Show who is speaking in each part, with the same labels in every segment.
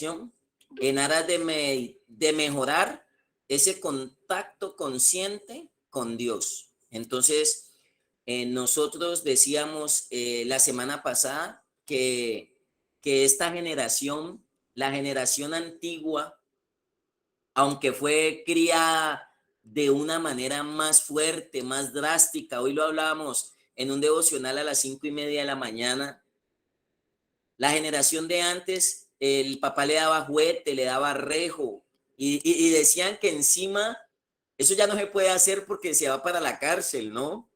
Speaker 1: en aras de mejorar ese contacto consciente con Dios. Entonces, nosotros decíamos la semana pasada que esta generación, la generación antigua, aunque fue criada de una manera más fuerte, más drástica, hoy lo hablábamos en un devocional a las 5:30 de la mañana, la generación de antes, el papá le daba juguete, le daba rejo, y decían que encima, eso ya no se puede hacer porque se va para la cárcel, ¿no?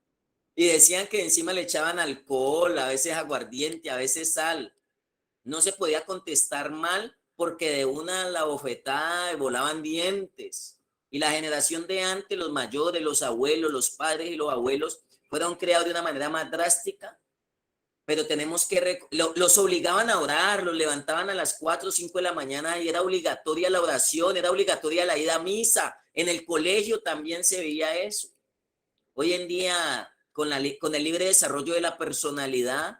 Speaker 1: Y decían que encima le echaban alcohol, a veces aguardiente, a veces sal. No se podía contestar mal porque de una la bofetada volaban dientes. Y la generación de antes, los mayores, los abuelos, los padres y los abuelos, fueron creados de una manera más drástica, pero tenemos que, los obligaban a orar, los levantaban a las 4 o 5 de la mañana y era obligatoria la oración, era obligatoria la ida a misa. En el colegio también se veía eso. Hoy en día, con el libre desarrollo de la personalidad,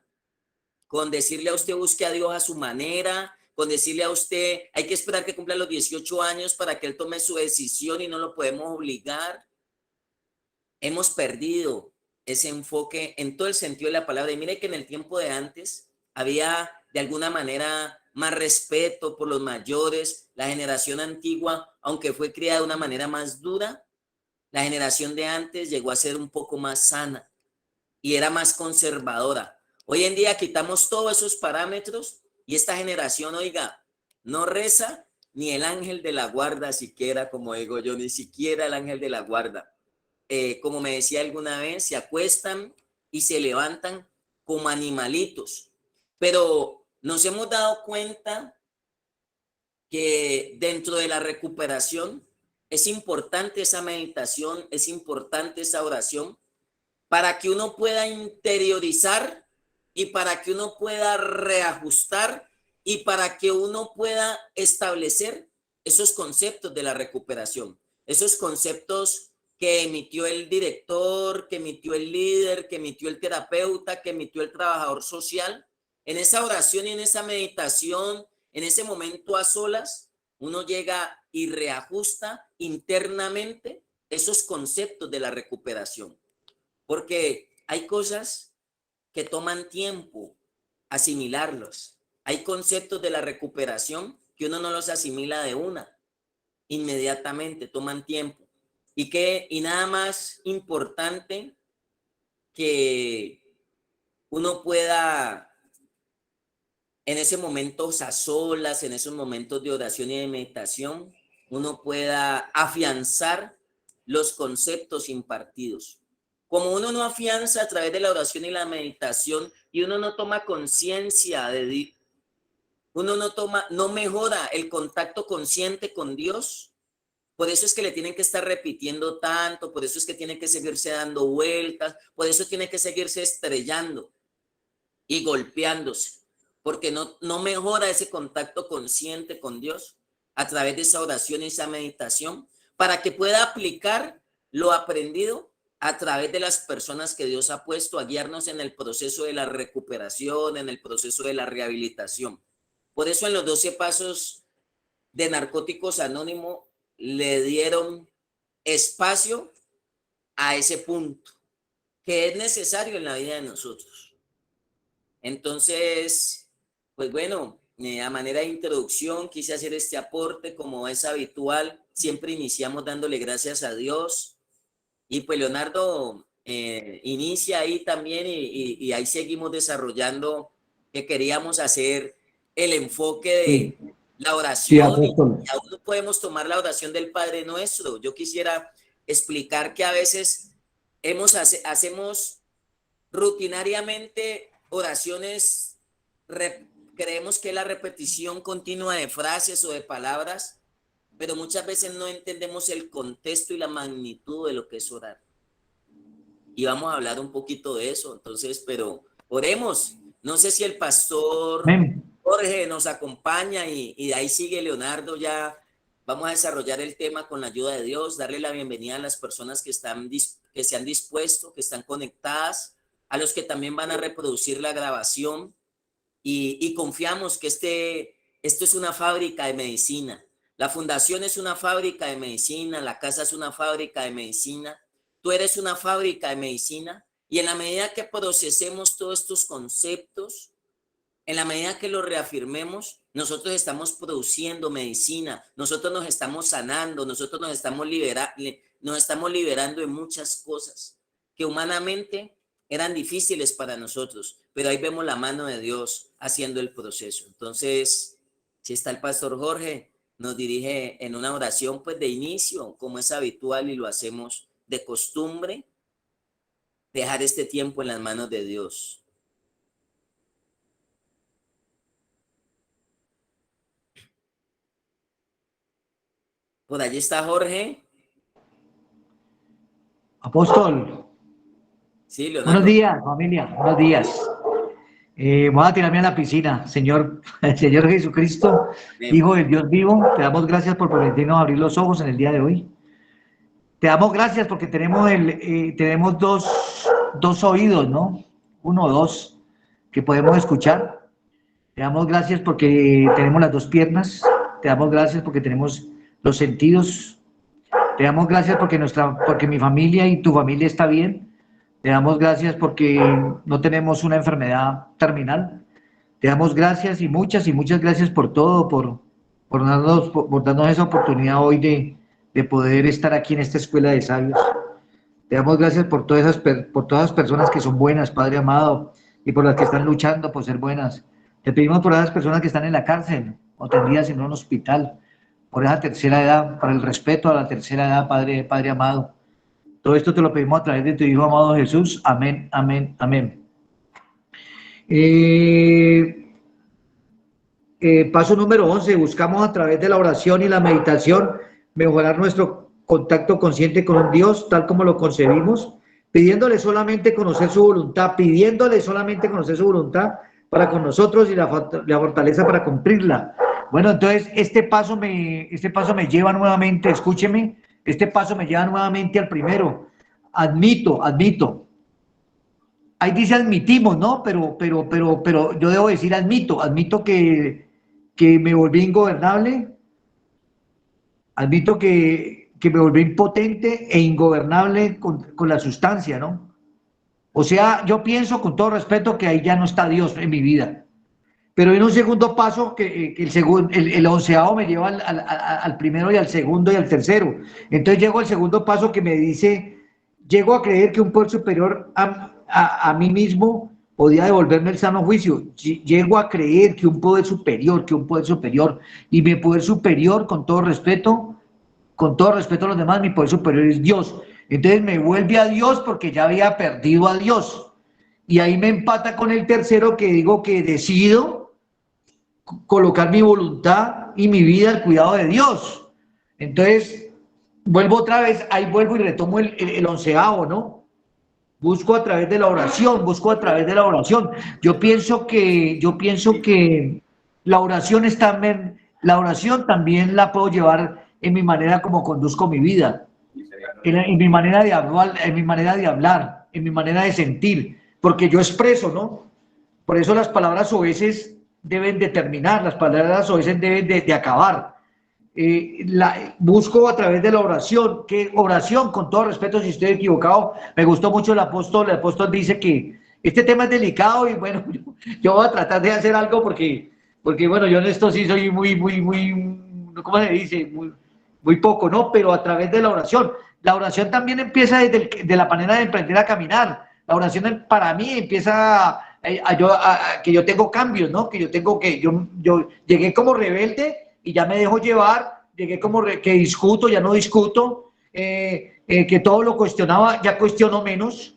Speaker 1: con decirle a usted busque a Dios a su manera, con decirle a usted hay que esperar que cumpla los 18 años para que él tome su decisión y no lo podemos obligar. Hemos perdido ese enfoque en todo el sentido de la palabra. Y mire que en el tiempo de antes había de alguna manera más respeto por los mayores. La generación antigua, aunque fue criada de una manera más dura, la generación de antes llegó a ser un poco más sana y era más conservadora. Hoy en día quitamos todos esos parámetros y esta generación, oiga, no reza ni el ángel de la guarda siquiera, como digo yo, ni siquiera el ángel de la guarda. Como me decía alguna vez, se acuestan y se levantan como animalitos. Pero nos hemos dado cuenta que dentro de la recuperación es importante esa meditación, es importante esa oración para que uno pueda interiorizar y para que uno pueda reajustar y para que uno pueda establecer esos conceptos de la recuperación, esos conceptos que emitió el director, que emitió el líder, que emitió el terapeuta, que emitió el trabajador social. En esa oración y en esa meditación, en ese momento a solas, uno llega y reajusta internamente esos conceptos de la recuperación. Porque hay cosas que toman tiempo asimilarlos. Hay conceptos de la recuperación que uno no los asimila de una, inmediatamente, toman tiempo. Y nada más importante que uno pueda, en ese momento a solas, en esos momentos de oración y de meditación, uno pueda afianzar los conceptos impartidos. Como uno no afianza a través de la oración y la meditación y uno no toma conciencia de uno no mejora el contacto consciente con Dios, por eso es que le tienen que estar repitiendo tanto, por eso es que tiene que seguirse dando vueltas, por eso tiene que seguirse estrellando y golpeándose, porque no mejora ese contacto consciente con Dios a través de esa oración y esa meditación, para que pueda aplicar lo aprendido a través de las personas que Dios ha puesto a guiarnos en el proceso de la recuperación, en el proceso de la rehabilitación. Por eso en los 12 pasos de Narcóticos Anónimos le dieron espacio a ese punto que es necesario en la vida de nosotros. Entonces, pues bueno, a manera de introducción quise hacer este aporte como es habitual. Siempre iniciamos dándole gracias a Dios. Y pues Leonardo inicia ahí también y ahí seguimos desarrollando que queríamos hacer el enfoque
Speaker 2: Sí,
Speaker 1: de la
Speaker 2: sí,
Speaker 1: oración y
Speaker 2: apóstol.
Speaker 1: aún no podemos tomar la oración del Padre Nuestro. Yo quisiera explicar que a veces hacemos rutinariamente oraciones, creemos que es la repetición continua de frases o de palabras, pero muchas veces no entendemos el contexto y la magnitud de lo que es orar. Y vamos a hablar un poquito de eso, entonces, pero oremos. No sé si el pastor
Speaker 2: Amén.
Speaker 1: Jorge nos acompaña y de ahí sigue Leonardo ya. Vamos a desarrollar el tema con la ayuda de Dios, darle la bienvenida a las personas que se han dispuesto, que están conectadas, a los que también van a reproducir la grabación y confiamos que Esto es una fábrica de medicina. La fundación es una fábrica de medicina, la casa es una fábrica de medicina, tú eres una fábrica de medicina, y en la medida que procesemos todos estos conceptos, en la medida que lo reafirmemos, nosotros estamos produciendo medicina, nosotros nos estamos sanando, nosotros nos estamos liberando de muchas cosas que humanamente eran difíciles para nosotros, pero ahí vemos la mano de Dios haciendo el proceso. Entonces, si está el pastor Jorge, nos dirige en una oración pues de inicio, como es habitual y lo hacemos de costumbre, dejar este tiempo en las manos de Dios. Por allí está Jorge.
Speaker 2: Apóstol,
Speaker 1: Sí,
Speaker 2: buenos
Speaker 1: Leonardo.
Speaker 2: días, familia, buenos días. Voy a tirarme a la piscina. Señor, Señor Jesucristo,
Speaker 1: Bien.
Speaker 2: Hijo del Dios vivo, te damos gracias por permitirnos abrir los ojos en el día de hoy. Te damos gracias porque tenemos dos oídos, ¿no? Uno o dos que podemos escuchar. Te damos gracias porque tenemos las dos piernas. Te damos gracias porque tenemos los sentidos. Te damos gracias porque mi familia y tu familia está bien. Te damos gracias porque no tenemos una enfermedad terminal. Te damos gracias y muchas gracias por todo, por darnos esa oportunidad hoy de poder estar aquí en esta escuela de sabios. Te damos gracias por todas las personas que son buenas, Padre amado, y por las que están luchando por ser buenas. Te pedimos por esas personas que están en la cárcel o tendidas en un hospital, por esa tercera edad, por el respeto a la tercera edad, Padre amado. Todo esto te lo pedimos a través de tu Hijo amado Jesús. Amén, amén, amén. Eh, Paso número 11. Buscamos a través de la oración y la meditación mejorar nuestro contacto consciente con un Dios tal como lo concebimos, pidiéndole solamente conocer su voluntad, pidiéndole solamente conocer su voluntad para con nosotros y la fortaleza para cumplirla. Bueno, entonces este paso me lleva nuevamente, escúcheme, este paso me lleva nuevamente al primero. Admito. Ahí dice admitimos, ¿no? Pero yo debo decir admito que me volví ingobernable, admito que me volví impotente e ingobernable con la sustancia, ¿no? O sea, yo pienso con todo respeto que ahí ya no está Dios en mi vida. Pero en un segundo paso, el onceavo me lleva al primero y al segundo y al tercero. Entonces llego al segundo paso que me dice, llego a creer que un poder superior a mí mismo podía devolverme el sano juicio. Llego a creer que un poder superior, y mi poder superior, con todo respeto a los demás, mi poder superior es Dios. Entonces me vuelve a Dios porque ya había perdido a Dios. Y ahí me empata con el tercero que digo que decido colocar mi voluntad y mi vida al cuidado de Dios. Entonces, vuelvo otra vez, ahí vuelvo y retomo el onceavo, ¿no? Busco a través de la oración, Yo pienso que la oración también la puedo llevar en mi manera como conduzco mi vida, en mi manera de hablar, en mi manera de sentir, porque yo expreso, ¿no? Por eso las palabras oeces deben de terminar, las palabras oeces deben de acabar. Busco a través de la oración, que oración, con todo respeto si estoy equivocado, me gustó mucho el apóstol dice que este tema es delicado y bueno, yo voy a tratar de hacer algo porque bueno, yo en esto sí soy ¿cómo se dice? Muy poco, ¿no? Pero a través de la oración también empieza de la manera de emprender a caminar, la oración para mí empieza que yo tengo cambios, ¿no? Yo llegué como rebelde y ya me dejo llevar, llegué como que discuto, ya no discuto, que todo lo cuestionaba, ya cuestiono menos.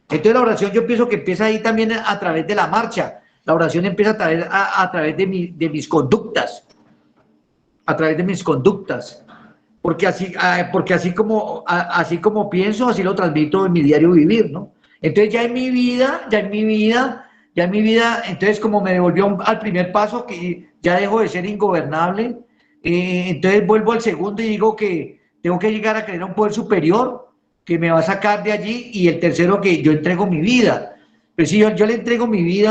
Speaker 2: Entonces la oración yo pienso que empieza ahí también a través de la marcha, la oración empieza a través de mis conductas, porque así como pienso, así lo transmito en mi diario vivir, ¿no? Entonces ya en mi vida, entonces como me devolvió al primer paso, que ya dejo de ser ingobernable, entonces vuelvo al segundo y digo que tengo que llegar a creer a un poder superior que me va a sacar de allí, y el tercero que yo entrego mi vida. Pues sí, yo le entrego mi vida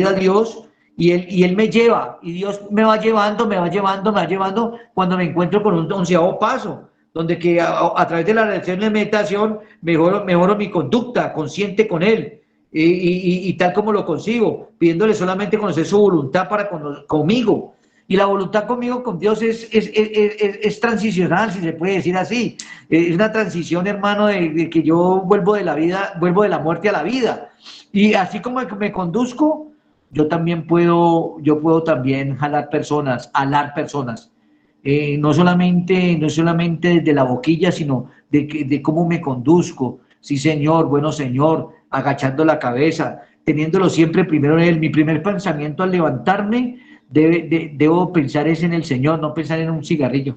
Speaker 2: a Dios, y él me lleva, y Dios me va llevando, me va llevando, me va llevando, cuando me encuentro con un 11º paso, donde que a través de la relación de meditación mejoro mi conducta consciente con Él, y tal como lo consigo, pidiéndole solamente conocer su voluntad para conmigo. Y la voluntad conmigo, con Dios, es transicional, si se puede decir así. Es una transición, hermano, de que yo vuelvo de la vida, vuelvo de la muerte a la vida. Y así como me conduzco, yo puedo también alar personas. No solamente desde la boquilla, sino de cómo me conduzco. Sí, Señor, bueno, Señor, agachando la cabeza, teniéndolo siempre primero en Él. Mi primer pensamiento al levantarme, debo pensar es en el Señor, no pensar en un cigarrillo.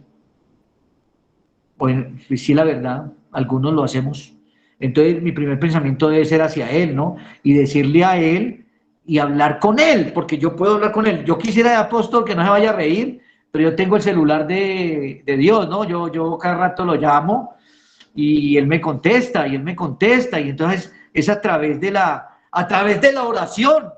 Speaker 2: Bueno, pues sí, la verdad, algunos lo hacemos. Entonces, mi primer pensamiento debe ser hacia Él, ¿no? Y decirle a Él y hablar con Él, porque yo puedo hablar con Él. Yo quisiera de apóstol que no se vaya a reír, pero yo tengo el celular de Dios, ¿no? Yo cada rato lo llamo y Él me contesta, y Él me contesta, y entonces es a través de la oración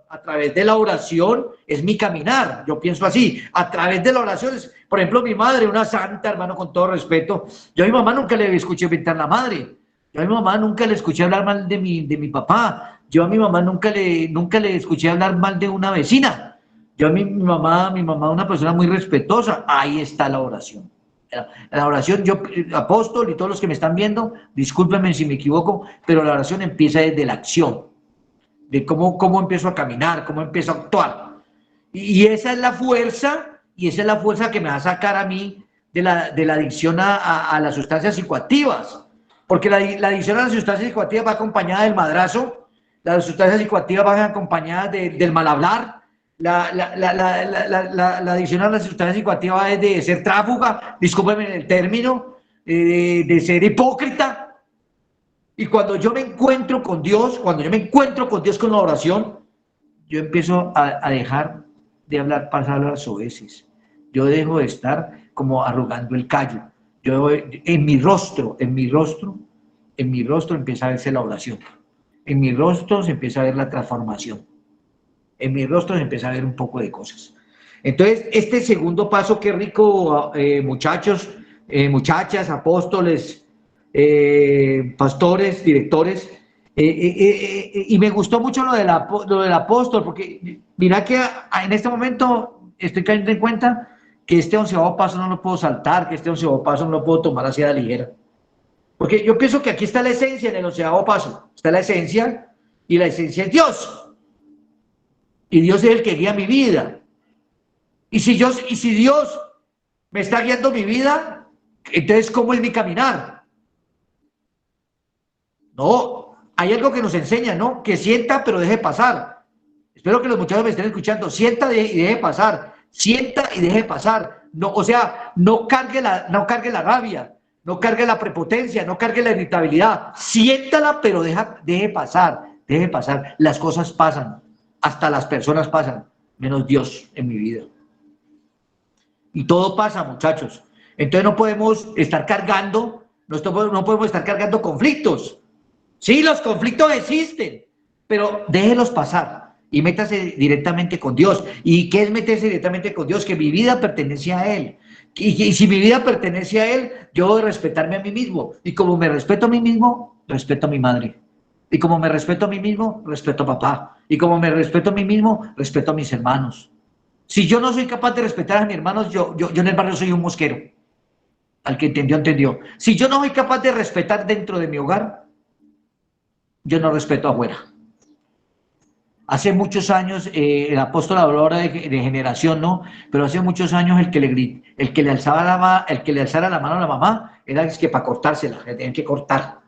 Speaker 2: es mi caminar. Yo pienso así, a través de la oración es, por ejemplo, mi madre, una santa, hermano, con todo respeto. Yo a mi mamá nunca le escuché inventar la madre. Yo a mi mamá nunca le escuché hablar mal de mi papá. Yo a mi mamá nunca le escuché hablar mal de una vecina. Yo a mi mamá, una persona muy respetuosa. Ahí está la oración. La oración, yo, apóstol y todos los que me están viendo, discúlpenme si me equivoco, pero la oración empieza desde la acción, de cómo empiezo a caminar, cómo empiezo a actuar. Y esa es la fuerza, y esa es la fuerza que me va a sacar a mí de la adicción a las sustancias psicoactivas. Porque la adicción a las sustancias psicoactivas va acompañada del madrazo, las sustancias psicoactivas van acompañadas del mal hablar, la adicción a las sustancias psicoactivas es de ser tráfuga, discúlpenme el término, de ser hipócrita. Y cuando yo me encuentro con Dios, cuando yo me encuentro con Dios con la oración, yo empiezo a dejar de hablar palabras soeces. Yo dejo de estar como arrugando el callo. En mi rostro empieza a verse la oración. En mi rostro se empieza a ver la transformación. En mi rostro se empieza a ver un poco de cosas. Entonces, este segundo paso, qué rico, muchachos, muchachas, apóstoles, pastores, directores. Y me gustó mucho lo del apóstol, porque mira que en este momento estoy cayendo en cuenta que este 11º paso no lo puedo saltar, que este 11º paso no lo puedo tomar así a la ligera. Porque yo pienso que aquí está la esencia en el 11º paso. Está la esencia, y la esencia es Dios. Y Dios es el que guía mi vida. Y si Dios me está guiando mi vida, entonces, ¿cómo es mi caminar? No, hay algo que nos enseña, ¿no? Que sienta, pero deje pasar. Espero que los muchachos me estén escuchando. Sienta y deje pasar. Sienta y deje pasar. No, o sea, no cargue la rabia, no cargue la prepotencia, no cargue la irritabilidad. Siéntala, pero deje pasar, deje pasar. Las cosas pasan, hasta las personas pasan, menos Dios en mi vida. Y todo pasa, muchachos. Entonces no podemos estar cargando, no podemos estar cargando conflictos. Sí, los conflictos existen, pero déjelos pasar y métase directamente con Dios. ¿Y qué es meterse directamente con Dios? Que mi vida pertenece a Él. Y si mi vida pertenece a Él, yo debo respetarme a mí mismo. Y como me respeto a mí mismo, respeto a mi madre. Y como me respeto a mí mismo, respeto a papá. Y como me respeto a mí mismo, respeto a mis hermanos. Si yo no soy capaz de respetar a mis hermanos, yo en el barrio soy un mosquero. Al que entendió, entendió. Si yo no soy capaz de respetar dentro de mi hogar, yo no respeto afuera. Hace muchos años, el apóstol habló ahora de generación, ¿no? Pero hace muchos años el que le alzara la mano a la mamá era que para cortársela, que tenían que cortar.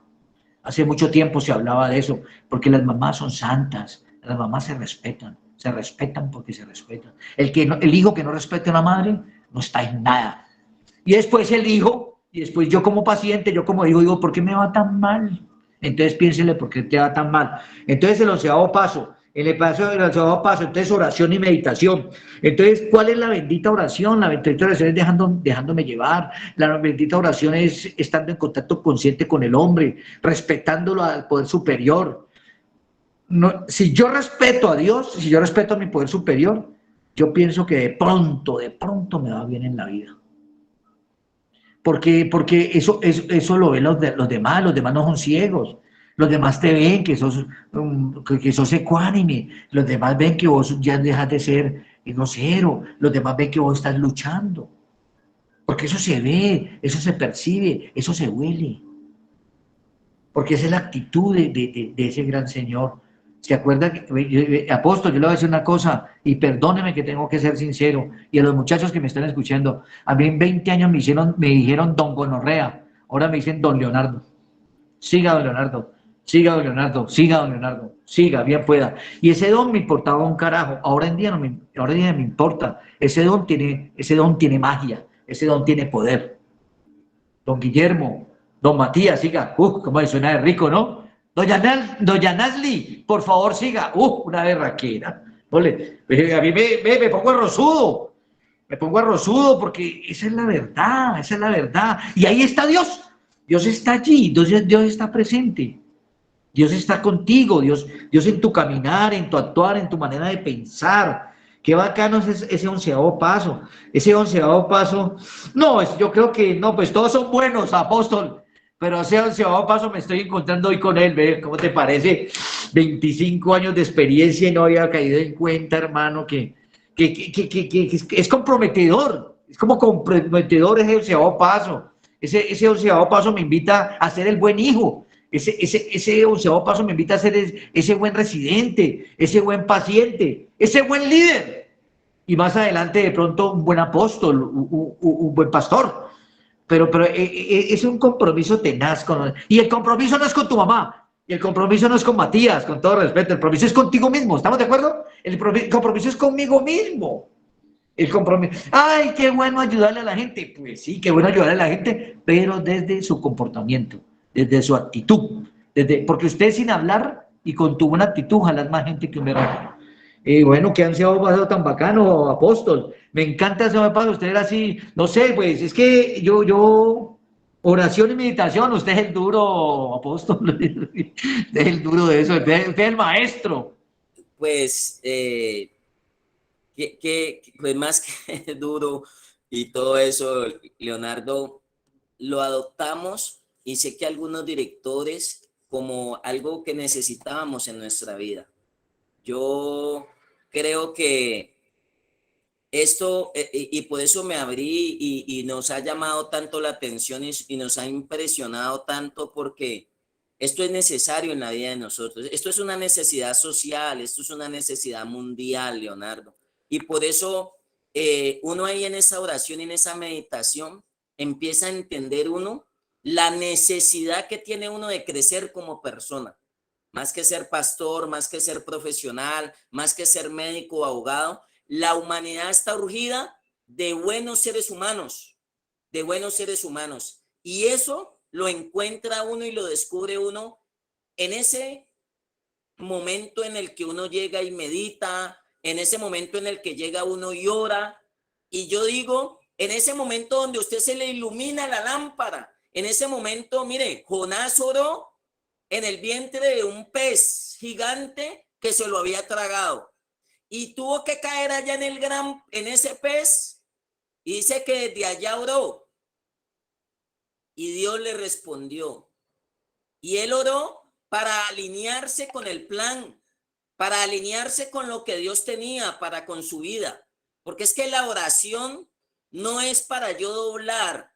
Speaker 2: Hace mucho tiempo se hablaba de eso, porque las mamás son santas, las mamás se respetan porque se respetan. El hijo que no respete a la madre no está en nada. Y después el hijo, y después yo como paciente, yo como hijo, digo, ¿por qué me va tan mal? Entonces piénsele, ¿por qué te va tan mal? Entonces el 11º paso, entonces oración y meditación. Entonces, ¿cuál es la bendita oración? La bendita oración es dejándome llevar. La bendita oración es estando en contacto consciente con el hombre, respetándolo al poder superior. No, si yo respeto a Dios, si yo respeto a mi poder superior, yo pienso que de pronto me va bien en la vida. Porque eso lo ven los demás no son ciegos. Los demás te ven que sos ecuánime, los demás ven que vos ya dejas de ser grosero, los demás ven que vos estás luchando. Porque eso se ve, eso se percibe, eso se huele. Porque esa es la actitud de ese gran Señor. ¿Se acuerda? Apóstol, yo le voy a decir una cosa, y perdóneme que tengo que ser sincero, y a los muchachos que me están escuchando, a mí en 20 años me dijeron don Gonorrea, ahora me dicen don Leonardo. Siga don Leonardo, siga don Leonardo, siga don Leonardo, siga, bien pueda. Y ese don me importaba un carajo, ahora en día ahora en día me importa. Ese don tiene magia, ese don tiene poder. Don Guillermo, don Matías, siga. Cómo suena de rico, ¿no? Doña Nasli, por favor, siga. Una berraquera. Ole, a mí me pongo arrozudo. Me pongo arrozudo porque esa es la verdad, esa es la verdad. Y ahí está Dios. Dios está allí, Dios está presente. Dios está contigo, Dios en tu caminar, en tu actuar, en tu manera de pensar. Qué bacano es ese 11º paso. Ese 11º paso, no, yo creo que no, pues todos son buenos, apóstol, pero ese 11º paso me estoy encontrando hoy con él, ¿ve? ¿Cómo te parece? 25 años de experiencia y no había caído en cuenta, hermano, que es comprometedor, es como comprometedor ese 11º paso. Ese 11º paso me invita a ser el buen hijo. Ese 11º paso me invita a ser ese buen residente, ese buen paciente, ese buen líder. Y más adelante, de pronto, un buen apóstol, un buen pastor. Pero es un compromiso tenaz. Y el compromiso no es con tu mamá, y el compromiso no es con Matías, con todo respeto. El compromiso es contigo mismo. ¿Estamos de acuerdo? El compromiso es conmigo mismo. El compromiso. Ay, qué bueno ayudarle a la gente. Pues sí, qué bueno ayudarle a la gente, pero desde su comportamiento, desde su actitud. Porque usted sin hablar y con tu buena actitud jalas más gente que un berraco. Bueno, qué ansiado pasado tan bacano, apóstol. Me encanta ese paso. Usted era así, no sé, pues es que oración y meditación, usted es el duro, apóstol. Usted es el duro de eso, usted es el maestro.
Speaker 1: Pues, pues más que duro y todo eso, Leonardo, lo adoptamos y sé que algunos directores como algo que necesitábamos en nuestra vida. Yo creo que esto, y por eso me abrí y nos ha llamado tanto la atención y nos ha impresionado tanto porque esto es necesario en la vida de nosotros. Esto es una necesidad social, esto es una necesidad mundial, Leonardo. Y por eso uno ahí en esa oración, en esa meditación, empieza a entender uno la necesidad que tiene uno de crecer como persona. Más que ser pastor, más que ser profesional, más que ser médico o abogado, la humanidad está urgida de buenos seres humanos, de buenos seres humanos. Y eso lo encuentra uno y lo descubre uno en ese momento en el que uno llega y medita, en ese momento en el que llega uno y ora. Y yo digo, en ese momento donde usted se le ilumina la lámpara, en ese momento, mire, Jonás oró en el vientre de un pez gigante que se lo había tragado y tuvo que caer allá en ese pez, y dice que desde allá oró y Dios le respondió, y él oró para alinearse con el plan, para alinearse con lo que Dios tenía para con su vida, porque es que la oración no es para yo doblar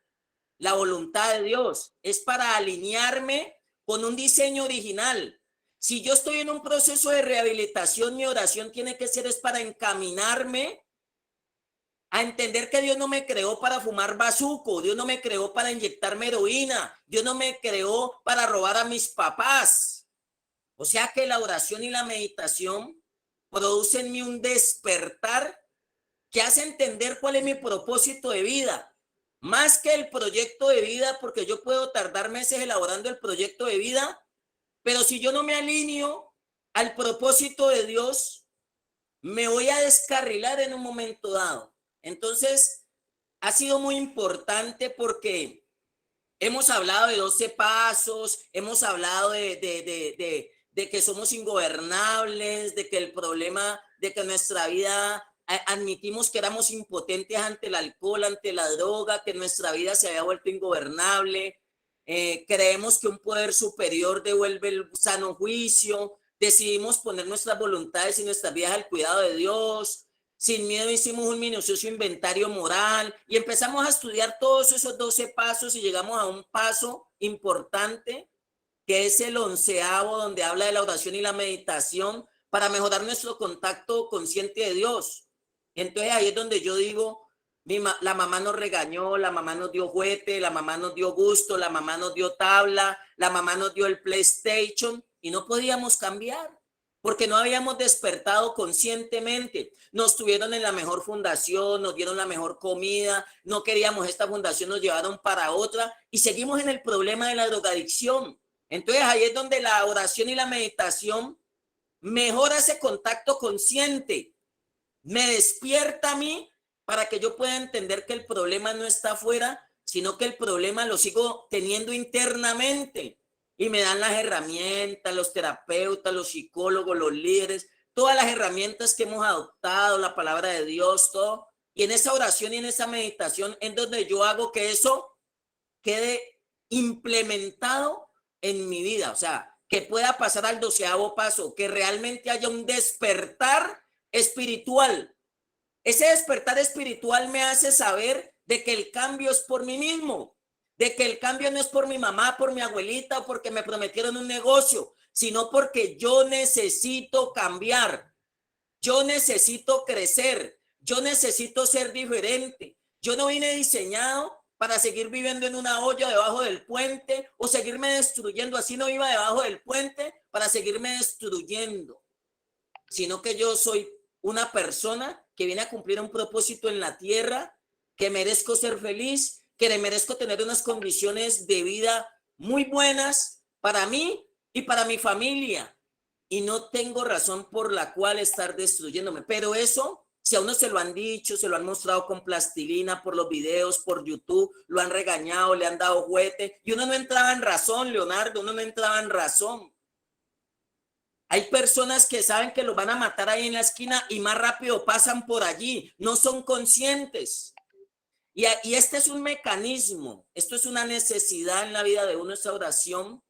Speaker 1: la voluntad de Dios, es para alinearme con un diseño original. Si yo estoy en un proceso de rehabilitación, mi oración tiene que ser es para encaminarme a entender que Dios no me creó para fumar bazuco, Dios no me creó para inyectarme heroína, Dios no me creó para robar a mis papás. O sea que la oración y la meditación producen en mí un despertar que hace entender cuál es mi propósito de vida. Más que el proyecto de vida, porque yo puedo tardar meses elaborando el proyecto de vida, pero si yo no me alineo al propósito de Dios, me voy a descarrilar en un momento dado. Entonces, ha sido muy importante porque hemos hablado de 12 pasos, hemos hablado de que somos ingobernables, de que el problema, de que nuestra vida admitimos que éramos impotentes ante el alcohol, ante la droga, que nuestra vida se había vuelto ingobernable. Creemos que un poder superior devuelve el sano juicio. Decidimos poner nuestras voluntades y nuestras vidas al cuidado de Dios. Sin miedo hicimos un minucioso inventario moral y empezamos a estudiar todos esos 12 pasos y llegamos a un paso importante que es el 11º, donde habla de la oración y la meditación para mejorar nuestro contacto consciente de Dios. Entonces ahí es donde yo digo, la mamá nos regañó, la mamá nos dio juguete, la mamá nos dio gusto, la mamá nos dio tabla, la mamá nos dio el PlayStation y no podíamos cambiar porque no habíamos despertado conscientemente. Nos tuvieron en la mejor fundación, nos dieron la mejor comida, no queríamos esta fundación, nos llevaron para otra y seguimos en el problema de la drogadicción. Entonces ahí es donde la oración y la meditación mejora ese contacto consciente, me despierta a mí para que yo pueda entender que el problema no está afuera, sino que el problema lo sigo teniendo internamente. Y me dan las herramientas, los terapeutas, los psicólogos, los líderes, todas las herramientas que hemos adoptado, la palabra de Dios, todo. Y en esa oración y en esa meditación es donde yo hago que eso quede implementado en mi vida. O sea, que pueda pasar al 12º paso, que realmente haya un despertar espiritual. Ese despertar espiritual me hace saber de que el cambio es por mí mismo, de que el cambio no es por mi mamá, por mi abuelita o porque me prometieron un negocio, sino porque yo necesito cambiar, yo necesito crecer, yo necesito ser diferente. Yo no vine diseñado para seguir viviendo en una olla debajo del puente o seguirme destruyendo. Así no iba debajo del puente para seguirme destruyendo, sino que yo soy una persona que viene a cumplir un propósito en la tierra, que merezco ser feliz, que merezco tener unas condiciones de vida muy buenas para mí y para mi familia. Y no tengo razón por la cual estar destruyéndome. Pero eso, si a uno se lo han dicho, se lo han mostrado con plastilina por los videos, por YouTube, lo han regañado, le han dado juguete, y uno no entraba en razón, Leonardo, uno no entraba en razón. Hay personas que saben que los van a matar ahí en la esquina y más rápido pasan por allí, no son conscientes. Y este es un mecanismo, esto es una necesidad en la vida de uno, esa oración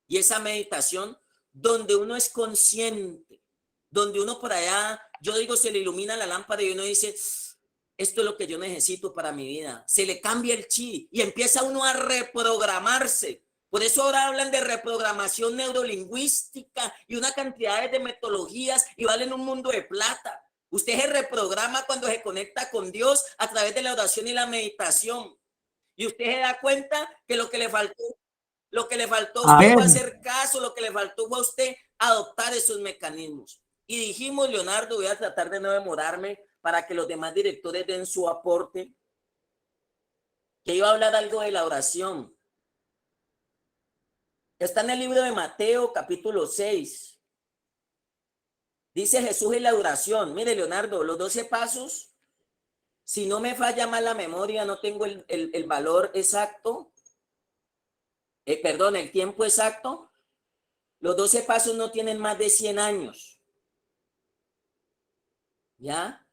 Speaker 1: y esa meditación, donde uno es consciente, donde uno por allá, yo digo, se le ilumina la lámpara y uno dice, esto es lo que yo necesito para mi vida. Se le cambia el chi y empieza uno a reprogramarse. Por eso ahora hablan de reprogramación neurolingüística y una cantidad de metodologías y valen un mundo de plata. Usted se reprograma cuando se conecta con Dios a través de la oración y la meditación. Y usted se da cuenta que lo que le faltó a usted fue hacer caso, lo que le faltó fue a usted adoptar esos mecanismos. Y dijimos, Leonardo, voy a tratar de no demorarme para que los demás directores den su aporte, que iba a hablar algo de la oración. Está en el libro de Mateo, capítulo 6. Dice Jesús en la oración. Mire, Leonardo, los 12 pasos, si no me falla mal la memoria, no tengo el valor exacto, el tiempo exacto. Los 12 pasos no tienen más de 100 años. ¿Ya?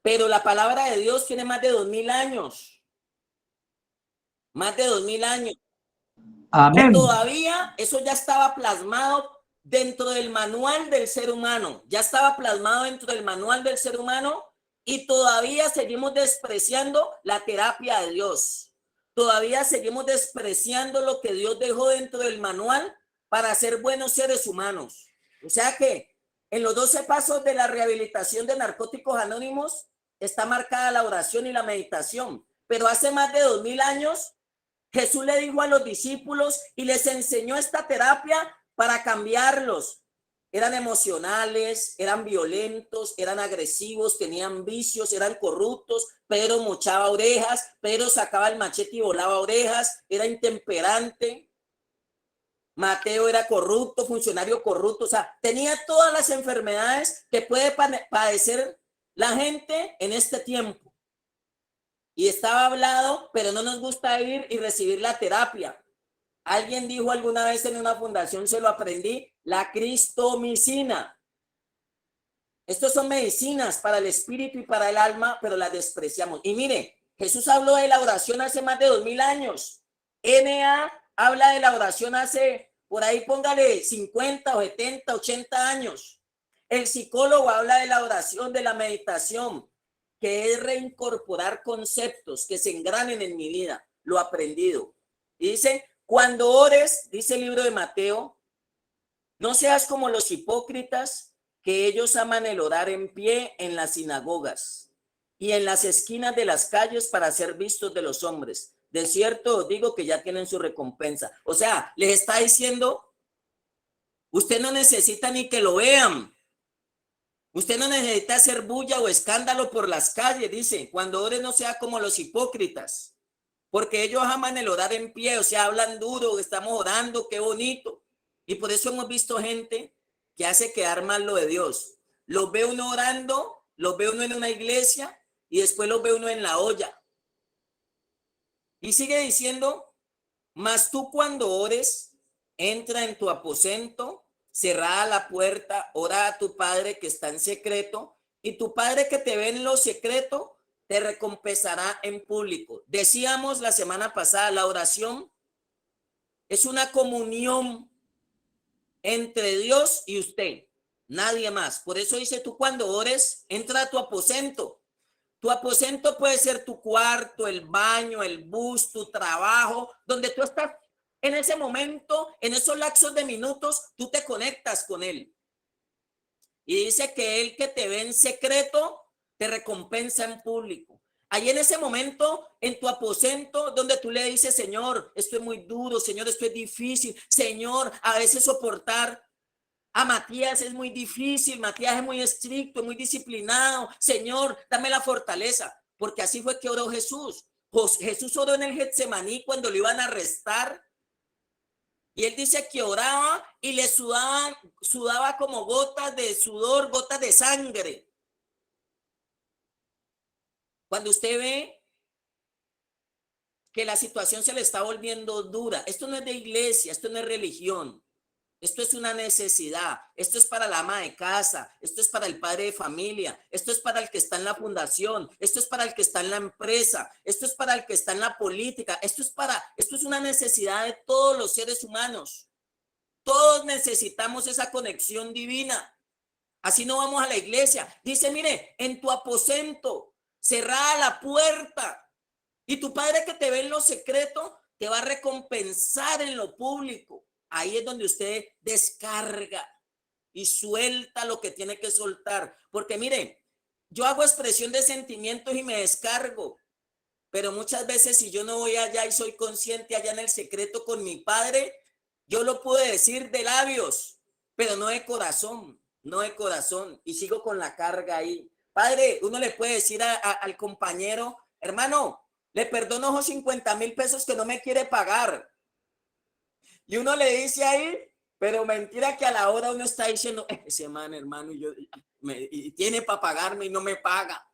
Speaker 1: Pero la palabra de Dios tiene más de 2000 años. Más de 2000 años. Amén. Y todavía eso ya estaba plasmado dentro del manual del ser humano. Ya estaba plasmado dentro del manual del ser humano y todavía seguimos despreciando la terapia de Dios. Todavía seguimos despreciando lo que Dios dejó dentro del manual para ser buenos seres humanos. O sea que en los 12 pasos de la rehabilitación de Narcóticos Anónimos está marcada la oración y la meditación. Pero hace más de 2000 años Jesús le dijo a los discípulos y les enseñó esta terapia para cambiarlos. Eran emocionales, eran violentos, eran agresivos, tenían vicios, eran corruptos. Pedro mochaba orejas, Pedro sacaba el machete y volaba orejas, era intemperante. Mateo era corrupto, funcionario corrupto, o sea, tenía todas las enfermedades que puede padecer la gente en este tiempo. Y estaba hablado, pero no nos gusta ir y recibir la terapia. Alguien dijo alguna vez en una fundación, se lo aprendí, la cristomicina. Estos son medicinas para el espíritu y para el alma, pero las despreciamos. Y mire, Jesús habló de la oración hace más de 2000 años. N.A. habla de la oración hace, por ahí póngale 50 o 70, 80 años. El psicólogo habla de la oración, de la meditación, que es reincorporar conceptos que se engranen en mi vida, lo aprendido. Y dice, cuando ores, dice el libro de Mateo, no seas como los hipócritas, que ellos aman el orar en pie en las sinagogas y en las esquinas de las calles para ser vistos de los hombres. De cierto os digo que ya tienen su recompensa. O sea, les está diciendo, usted no necesita ni que lo vean. Usted no necesita hacer bulla o escándalo por las calles, dice. Cuando ore no sea como los hipócritas, porque ellos aman el orar en pie, o sea, hablan duro, estamos orando, qué bonito. Y por eso hemos visto gente que hace quedar mal lo de Dios. Los ve uno orando, los ve uno en una iglesia y después los ve uno en la olla. Y sigue diciendo, mas tú cuando ores, entra en tu aposento, cerrada la puerta, ora a tu Padre que está en secreto, y tu Padre que te ve en lo secreto, te recompensará en público. Decíamos la semana pasada, la oración es una comunión entre Dios y usted, nadie más. Por eso dice, tú cuando ores, entra a tu aposento. Tu aposento puede ser tu cuarto, el baño, el bus, tu trabajo, donde tú estás en ese momento, en esos lapsos de minutos, tú te conectas con él. Y dice que él que te ve en secreto, te recompensa en público. Ahí en ese momento, en tu aposento, donde tú le dices, Señor, esto es muy duro, Señor, esto es difícil, Señor, a veces soportar a Matías es muy difícil, Matías es muy estricto, muy disciplinado. Señor, dame la fortaleza, porque así fue que oró Jesús. Jesús oró en el Getsemaní cuando lo iban a arrestar. Y él dice que oraba y le sudaba como gotas de sudor, gotas de sangre. Cuando usted ve que la situación se le está volviendo dura, esto no es de iglesia, esto no es religión. Esto es una necesidad, esto es para la ama de casa, esto es para el padre de familia, esto es para el que está en la fundación, esto es para el que está en la empresa, esto es para el que está en la política, esto es una necesidad de todos los seres humanos. Todos necesitamos esa conexión divina. Así no vamos a la iglesia. Dice, mire, en tu aposento, cerrada la puerta, y tu padre que te ve en lo secreto, te va a recompensar en lo público. Ahí es donde usted descarga y suelta lo que tiene que soltar. Porque mire, yo hago expresión de sentimientos y me descargo. Pero muchas veces si yo no voy allá y soy consciente allá en el secreto con mi padre, yo lo pude decir de labios, pero no de corazón, no de corazón. Y sigo con la carga ahí. Padre, uno le puede decir al compañero, hermano, le perdono esos 50,000 pesos que no me quiere pagar. Y uno le dice ahí, pero mentira que a la hora uno está diciendo, ese man, hermano, y tiene para pagarme y no me paga.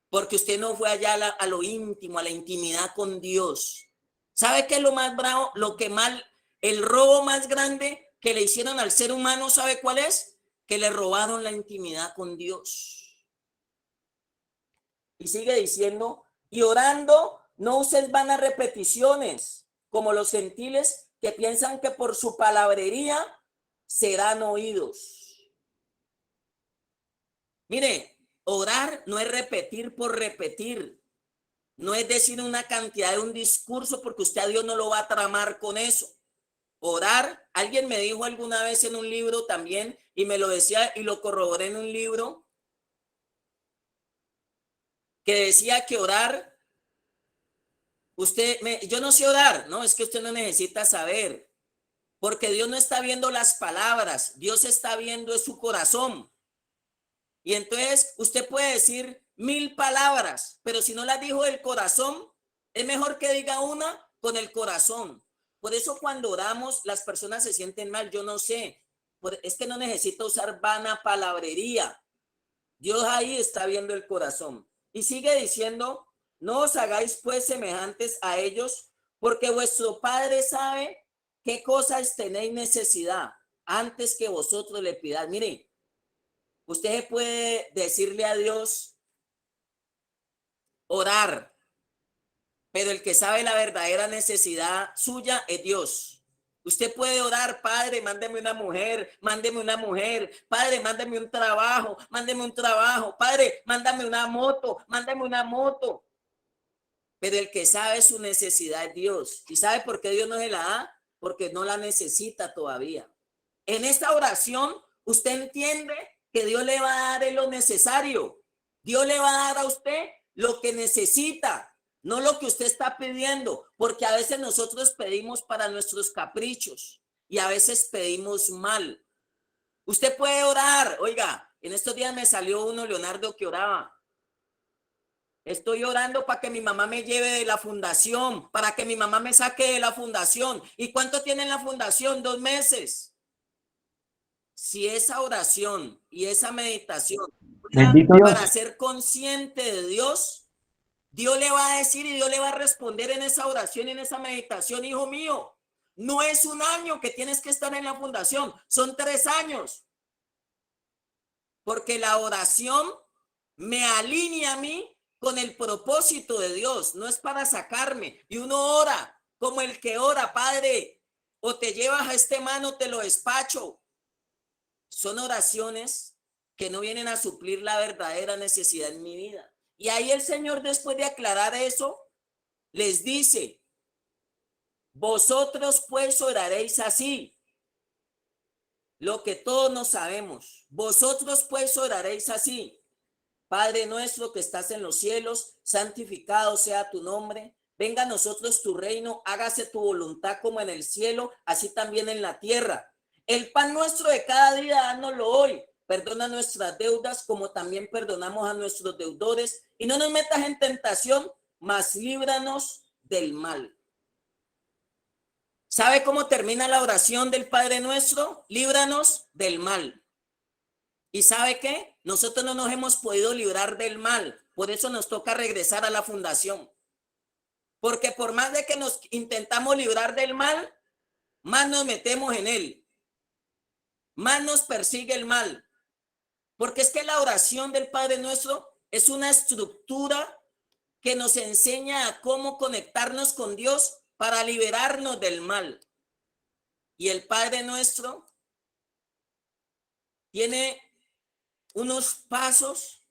Speaker 1: Porque usted no fue allá a lo íntimo, a la intimidad con Dios. ¿Sabe qué es lo más bravo? El robo más grande que le hicieron al ser humano, ¿sabe cuál es? Que le robaron la intimidad con Dios. Y sigue diciendo, y orando, no uses vanas repeticiones, como los gentiles que piensan que por su palabrería serán oídos. Mire, orar no es repetir por repetir, no es decir una cantidad de un discurso, porque usted a Dios no lo va a tramar con eso. Orar, alguien me dijo alguna vez en un libro también, y me lo decía y lo corroboré en un libro, que decía que orar, yo no sé orar, no, es que usted no necesita saber, porque Dios no está viendo las palabras, Dios está viendo su corazón. Y entonces usted puede decir 1000 palabras, pero si no las dijo del corazón, es mejor que diga una con el corazón. Por eso cuando oramos las personas se sienten mal, yo no sé, es que no necesita usar vana palabrería. Dios ahí está viendo el corazón. Y sigue diciendo, no os hagáis pues semejantes a ellos, porque vuestro Padre sabe qué cosas tenéis necesidad antes que vosotros le pidáis. Miren, Usted puede decirle a Dios, orar, pero el que sabe la verdadera necesidad suya es Dios. Usted puede orar, Padre, mándeme una mujer, Padre, mándeme un trabajo, Padre, mándame una moto. Pero el que sabe su necesidad es Dios. ¿Y sabe por qué Dios no se la da? Porque no la necesita todavía. En esta oración, usted entiende que Dios le va a dar lo necesario. Dios le va a dar a usted lo que necesita, no lo que usted está pidiendo, porque a veces nosotros pedimos para nuestros caprichos y a veces pedimos mal. Usted puede orar. Oiga, en estos días me salió uno, Leonardo, que oraba. Estoy orando para que mi mamá me lleve de la fundación, para que mi mamá me saque de la fundación. ¿Y cuánto tiene en la fundación? 2 meses. Si esa oración y esa meditación
Speaker 2: Bendito Dios.
Speaker 1: para ser consciente de Dios, Dios le va a decir y Dios le va a responder en esa oración y en esa meditación, hijo mío, no es 1 año que tienes que estar en la fundación, son 3 años. Porque la oración me alinea a mí con el propósito de Dios, no es para sacarme. Y uno ora como el que ora, Padre, o te llevas a este mano, te lo despacho. Son oraciones que no vienen a suplir la verdadera necesidad en mi vida. Y ahí el Señor, después de aclarar eso, les dice, vosotros pues oraréis así, lo que todos no sabemos. Vosotros pues oraréis así. Padre nuestro que estás en los cielos, santificado sea tu nombre. Venga a nosotros tu reino, hágase tu voluntad como en el cielo, así también en la tierra. El pan nuestro de cada día, dánoslo hoy. Perdona nuestras deudas como también perdonamos a nuestros deudores. Y no nos metas en tentación, mas líbranos del mal. ¿Sabe cómo termina la oración del Padre nuestro? Líbranos del mal. ¿Y sabe qué? Nosotros no nos hemos podido librar del mal. Por eso nos toca regresar a la fundación. Porque por más de que nos intentamos librar del mal, más nos metemos en él. Más nos persigue el mal. Porque es que la oración del Padre Nuestro es una estructura que nos enseña a cómo conectarnos con Dios para liberarnos del mal. Y el Padre Nuestro tiene unos pasos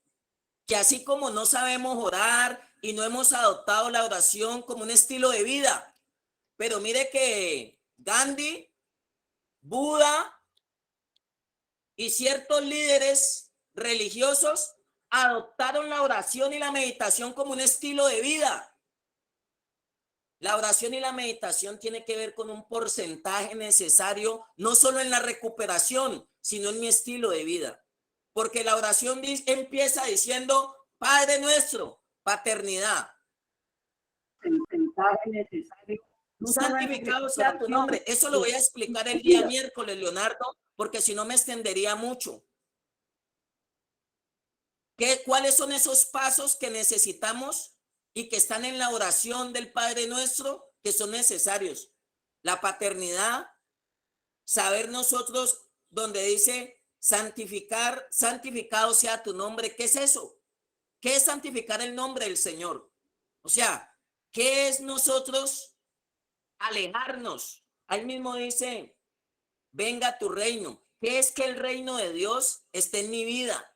Speaker 1: que así como no sabemos orar y no hemos adoptado la oración como un estilo de vida, pero mire que Gandhi, Buda y ciertos líderes religiosos adoptaron la oración y la meditación como un estilo de vida. La oración y la meditación tiene que ver con un porcentaje necesario, no solo en la recuperación, sino en mi estilo de vida. Porque la oración empieza diciendo, Padre nuestro, paternidad. Porcentaje necesario. Santificado sea tu nombre. Eso lo voy a explicar el día miércoles, Leonardo, porque si no me extendería mucho. ¿Cuáles son esos pasos que necesitamos y que están en la oración del Padre Nuestro que son necesarios? La paternidad, saber nosotros donde dice santificado sea tu nombre. ¿Qué es eso? ¿Qué es santificar el nombre del Señor? O sea, ¿qué es nosotros alejarnos? Ahí mismo dice, venga tu reino. ¿Qué es que el reino de Dios esté en mi vida?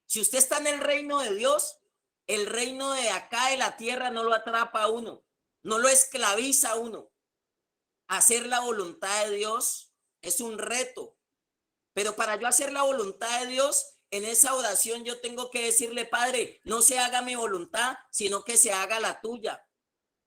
Speaker 1: Si usted está en el reino de Dios, el reino de acá de la tierra no lo atrapa a uno, no lo esclaviza a uno. Hacer la voluntad de Dios es un reto, pero para yo hacer la voluntad de Dios, en esa oración yo tengo que decirle, Padre, no se haga mi voluntad, sino que se haga la tuya.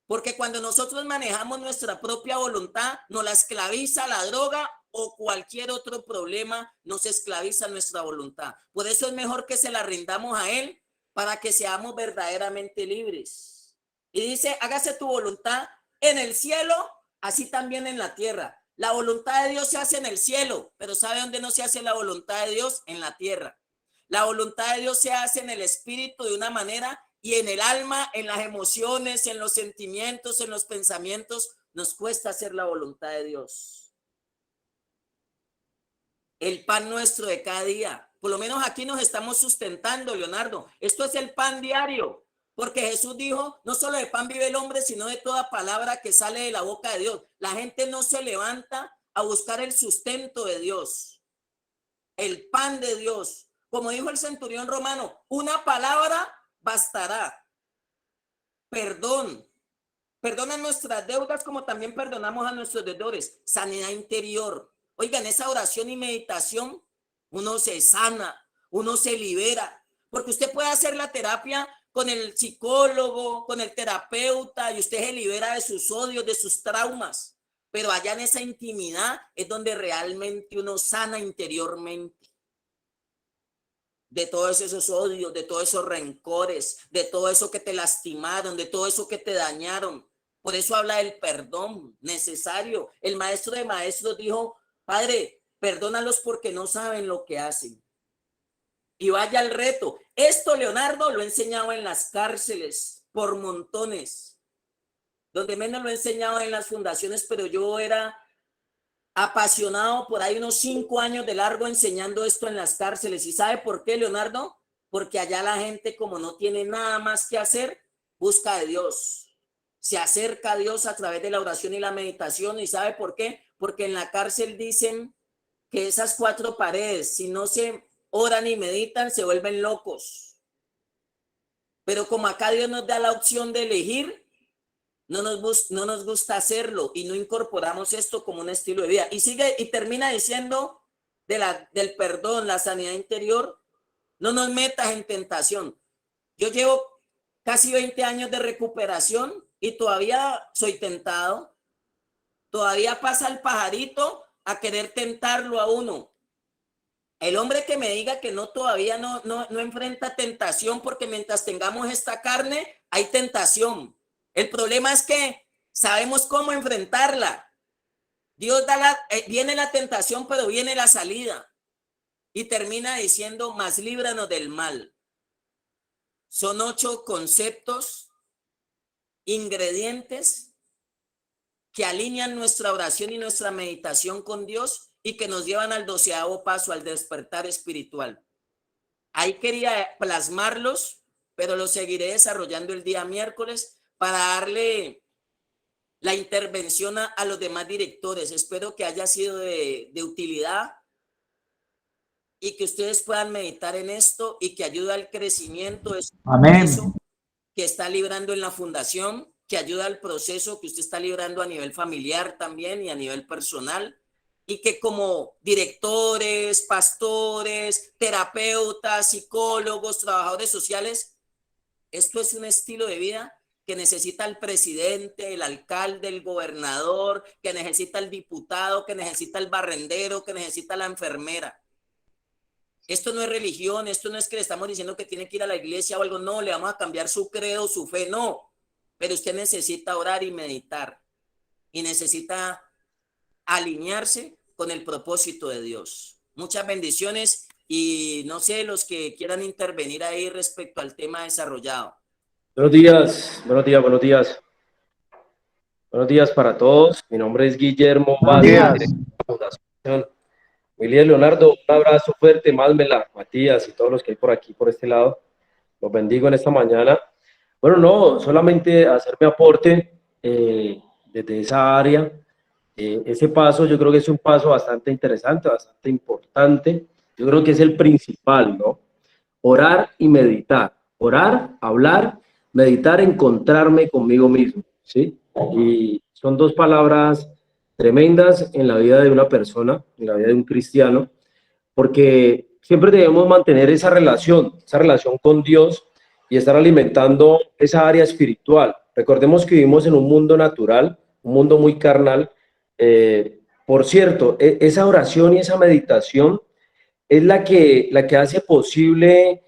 Speaker 1: Porque cuando nosotros manejamos nuestra propia voluntad, nos la esclaviza la droga o cualquier otro problema, nos esclaviza nuestra voluntad. Por eso es mejor que se la rindamos a Él para que seamos verdaderamente libres. Y dice, hágase tu voluntad en el cielo, así también en la tierra. La voluntad de Dios se hace en el cielo, pero ¿sabe dónde no se hace la voluntad de Dios? En la tierra. La voluntad de Dios se hace en el espíritu de una manera y en el alma, en las emociones, en los sentimientos, en los pensamientos, nos cuesta hacer la voluntad de Dios. El pan nuestro de cada día. Por lo menos aquí nos estamos sustentando, Leonardo. Esto es el pan diario. Porque Jesús dijo, no solo de pan vive el hombre, sino de toda palabra que sale de la boca de Dios. La gente no se levanta a buscar el sustento de Dios, el pan de Dios. Como dijo el centurión romano, una palabra bastará. Perdón. Perdona nuestras deudas como también perdonamos a nuestros deudores. Sanidad interior. Oigan, esa oración y meditación, uno se sana, uno se libera. Porque usted puede hacer la terapia con el psicólogo, con el terapeuta, y usted se libera de sus odios, de sus traumas. Pero allá en esa intimidad es donde realmente uno sana interiormente. De todos esos odios, de todos esos rencores, de todo eso que te lastimaron, de todo eso que te dañaron. Por eso habla del perdón necesario. El maestro de maestros dijo, Padre, perdónalos porque no saben lo que hacen. Y vaya al reto. Esto, Leonardo, lo he enseñado en las cárceles por montones. Donde menos lo he enseñado en las fundaciones, pero yo era apasionado por ahí unos 5 años de largo enseñando esto en las cárceles. ¿Y sabe por qué, Leonardo? Porque allá la gente, como no tiene nada más que hacer, busca de Dios. Se acerca a Dios a través de la oración y la meditación. ¿Y sabe por qué? Porque en la cárcel dicen que esas 4 paredes, si no se oran y meditan, se vuelven locos. Pero como acá Dios nos da la opción de elegir, no nos gusta hacerlo y no incorporamos esto como un estilo de vida. Y sigue y termina diciendo del perdón, la sanidad interior. No nos metas en tentación. Yo llevo casi 20 años de recuperación y todavía soy tentado. Todavía pasa el pajarito a querer tentarlo a uno. El hombre que me diga que no, todavía no enfrenta tentación, porque mientras tengamos esta carne, hay tentación. El problema es que sabemos cómo enfrentarla. Dios viene la tentación, pero viene la salida. Y termina diciendo, mas líbranos del mal. Son 8 conceptos, ingredientes que alinean nuestra oración y nuestra meditación con Dios y que nos llevan al 12º paso, al despertar espiritual. Ahí quería plasmarlos, pero los seguiré desarrollando el día miércoles para darle la intervención a los demás directores. Espero que haya sido de utilidad y que ustedes puedan meditar en esto y que ayude al crecimiento de su proceso que está librando en la fundación, que ayuda al proceso que usted está librando a nivel familiar también y a nivel personal, y que como directores, pastores, terapeutas, psicólogos, trabajadores sociales, esto es un estilo de vida que necesita el presidente, el alcalde, el gobernador, que necesita el diputado, que necesita el barrendero, que necesita la enfermera. Esto no es religión, esto no es que le estamos diciendo que tiene que ir a la iglesia o algo, no, le vamos a cambiar su credo, su fe, no. Pero usted necesita orar y meditar y necesita alinearse con el propósito de Dios. Muchas bendiciones y no sé, los que quieran intervenir ahí respecto al tema desarrollado.
Speaker 3: Buenos días, buenos días, buenos días. Buenos días para todos. Mi nombre es Guillermo Vázquez, Fundación William Leonardo. Un abrazo fuerte, Málmela, Matías y todos los que hay por aquí, por este lado. Los bendigo en esta mañana. Bueno, no, solamente hacerme aporte desde esa área. Ese paso yo creo que es un paso bastante interesante, bastante importante. Yo creo que es el principal, ¿no? Orar y meditar. Orar, hablar, meditar, encontrarme conmigo mismo, ¿sí? Y son 2 palabras tremendas en la vida de una persona, en la vida de un cristiano, porque siempre debemos mantener esa relación con Dios y estar alimentando esa área espiritual. Recordemos que vivimos en un mundo natural, un mundo muy carnal. Por cierto, esa oración y esa meditación es la que hace posible,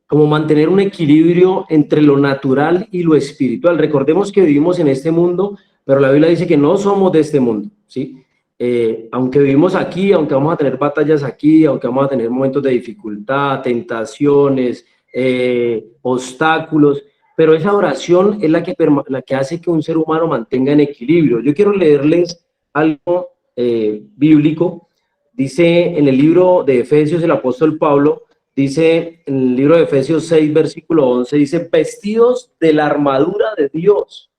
Speaker 3: como mantener un equilibrio entre lo natural y lo espiritual. Recordemos que vivimos en este mundo, pero la Biblia dice que no somos de este mundo, ¿sí? Aunque vivimos aquí, aunque vamos a tener batallas aquí, aunque vamos a tener momentos de dificultad, tentaciones, obstáculos, pero esa oración es la que hace que un ser humano mantenga en equilibrio. Yo quiero leerles algo bíblico. Dice en el libro de Efesios, el apóstol Pablo, dice en el libro de Efesios 6, versículo 11, dice, vestidos de la armadura de Dios,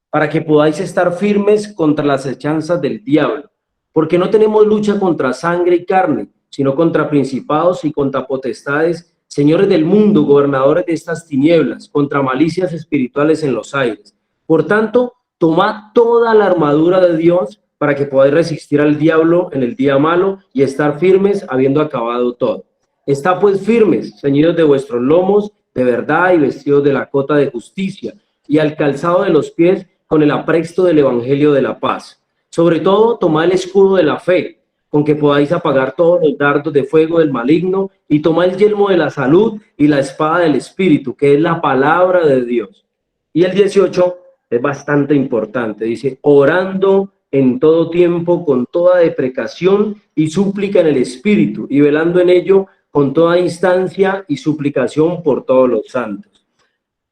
Speaker 3: para que podáis estar firmes contra las hechanzas del diablo, porque no tenemos lucha contra sangre y carne, sino contra principados y contra potestades, señores del mundo, gobernadores de estas tinieblas, contra malicias espirituales en los aires. Por tanto, tomad toda la armadura de Dios para que podáis resistir al diablo en el día malo y estar firmes habiendo acabado todo. Está pues firmes, ceñidos de vuestros lomos de verdad y vestidos de la cota de justicia y al calzado de los pies con el apresto del evangelio de la paz. Sobre todo, tomad el escudo de la fe, con que podáis apagar todos los dardos de fuego del maligno, y tomad el yelmo de la salud y la espada del Espíritu, que es la palabra de Dios. Y el 18 es bastante importante, dice, orando en todo tiempo con toda deprecación y súplica en el Espíritu, y velando en ello con toda instancia y suplicación por todos los santos.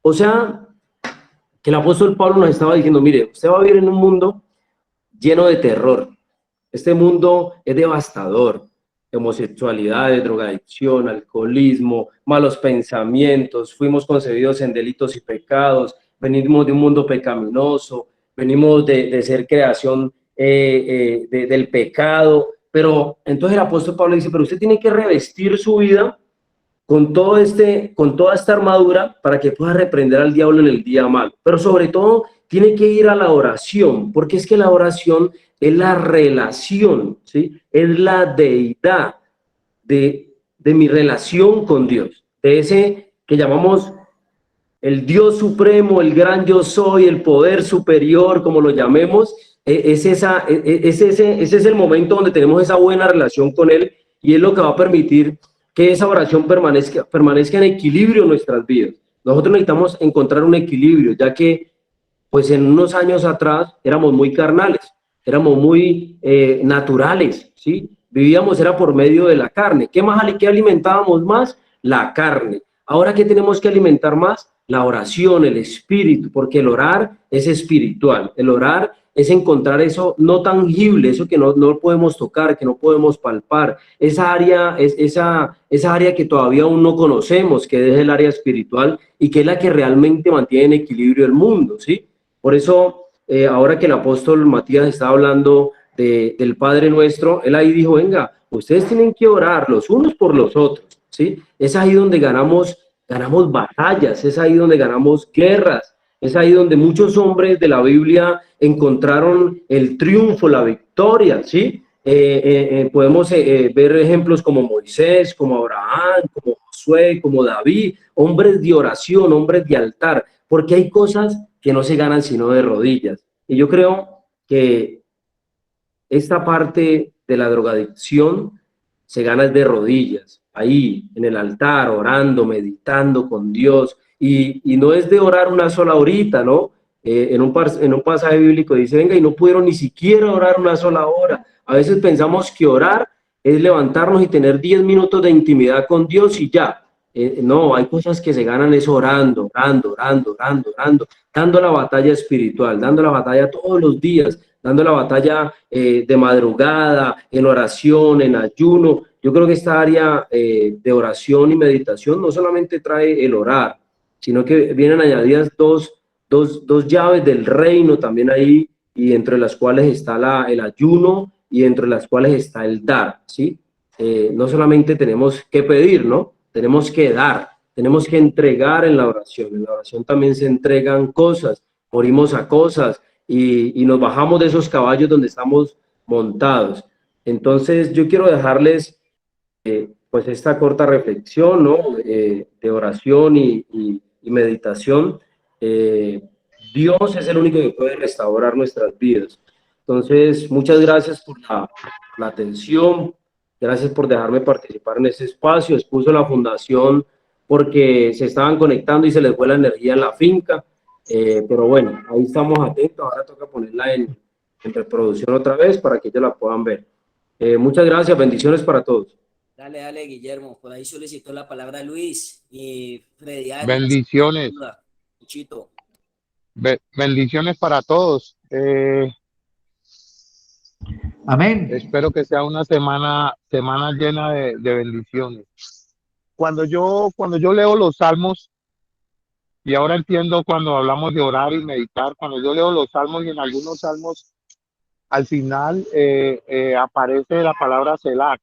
Speaker 3: O sea, que el apóstol Pablo nos estaba diciendo, mire, usted va a vivir en un mundo lleno de terror. Este mundo es devastador. Homosexualidad, drogadicción, alcoholismo, malos pensamientos. Fuimos concebidos en delitos y pecados. Venimos de un mundo pecaminoso. Venimos de ser creación del pecado. Pero entonces el apóstol Pablo dice, pero usted tiene que revestir su vida con toda esta armadura para que pueda reprender al diablo en el día malo. Pero sobre todo tiene que ir a la oración, porque es que la oración es la relación, ¿sí? Es la deidad de mi relación con Dios, de ese que llamamos el Dios supremo, el gran yo soy, el poder superior, como lo llamemos. Ese es el momento donde tenemos esa buena relación con Él, y es lo que va a permitir que esa oración permanezca en equilibrio en nuestras vidas. Nosotros necesitamos encontrar un equilibrio, ya que pues en unos años atrás éramos muy carnales, éramos muy naturales, ¿sí? Vivíamos era por medio de la carne. ¿Qué alimentábamos más? La carne. Ahora, ¿qué tenemos que alimentar más? La oración, el espíritu, porque el orar es espiritual. El orar es encontrar eso no tangible, eso que no podemos tocar, que no podemos palpar, esa área que todavía aún no conocemos, que es el área espiritual y que es la que realmente mantiene en equilibrio el mundo, ¿sí? Por eso, ahora que el apóstol Matías está hablando del Padre Nuestro, él ahí dijo, venga, ustedes tienen que orar los unos por los otros, ¿sí? Es ahí donde ganamos batallas, es ahí donde ganamos guerras, es ahí donde muchos hombres de la Biblia encontraron el triunfo, la victoria, ¿sí? Podemos ver ejemplos como Moisés, como Abraham, como Josué, como David, hombres de oración, hombres de altar, porque hay cosas que no se ganan sino de rodillas. Y yo creo que esta parte de la drogadicción se gana de rodillas, ahí en el altar, orando, meditando con Dios, y no es de orar una sola horita, ¿no? En un pasaje bíblico dice, venga, y no pudieron ni siquiera orar una sola hora. A veces pensamos que orar es levantarnos y tener 10 minutos de intimidad con Dios y ya. No, hay cosas que se ganan es orando, dando la batalla espiritual, dando la batalla todos los días, dando la batalla de madrugada, en oración, en ayuno. Yo creo que esta área de oración y meditación no solamente trae el orar, sino que vienen añadidas dos llaves del reino también ahí, y entre las cuales está el ayuno y entre las cuales está el dar, ¿sí? No solamente tenemos que pedir, ¿no? Tenemos que dar, tenemos que entregar en la oración. En la oración también se entregan cosas, morimos a cosas y nos bajamos de esos caballos donde estamos montados. Entonces yo quiero dejarles pues esta corta reflexión, ¿no? De oración y meditación. Dios es el único que puede restaurar nuestras vidas. Entonces, muchas gracias por la atención, gracias por dejarme participar en este espacio. Expuso la fundación porque se estaban conectando y se les fue la energía en la finca, pero bueno, ahí estamos atentos. Ahora toca ponerla en reproducción otra vez para que ellos la puedan ver. Muchas gracias, bendiciones para todos.
Speaker 1: Dale, Guillermo. Por ahí solicitó la palabra Luis y Freddy.
Speaker 4: Bendiciones.
Speaker 1: Chito.
Speaker 4: Bendiciones para todos.
Speaker 2: Amén.
Speaker 4: Espero que sea una semana llena de bendiciones. Cuando yo leo los salmos, y ahora entiendo cuando hablamos de orar y meditar, cuando yo leo los salmos y en algunos salmos al final aparece la palabra Selah,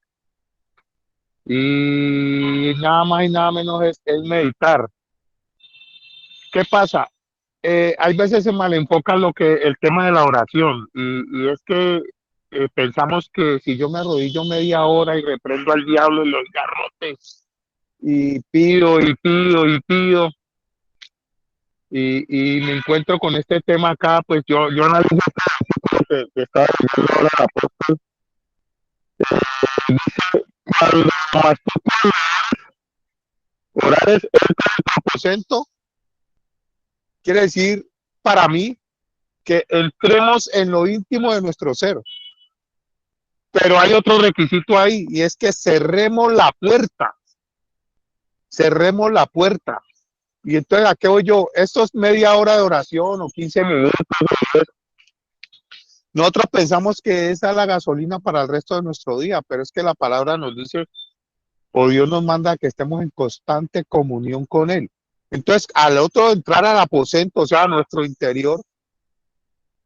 Speaker 4: y nada más y nada menos es meditar. ¿Qué pasa? Hay veces se malenfoca el tema de la oración y es que pensamos que si yo me arrodillo media hora y reprendo al diablo en los garrotes y pido y pido y pido y me encuentro con este tema acá, pues yo analizo que está diciendo ahora el apóstol. Más orar es el aposento, quiere decir para mí que entremos en lo íntimo de nuestro ser. Pero hay otro requisito ahí y es que cerremos la puerta. Cerremos la puerta. Y entonces, ¿a qué voy yo? Esto es media hora de oración o 15 minutos. Nosotros pensamos que esa es la gasolina para el resto de nuestro día, pero es que la palabra nos dice, o Dios nos manda que estemos en constante comunión con Él. Entonces, al otro entrar al aposento, o sea, a nuestro interior,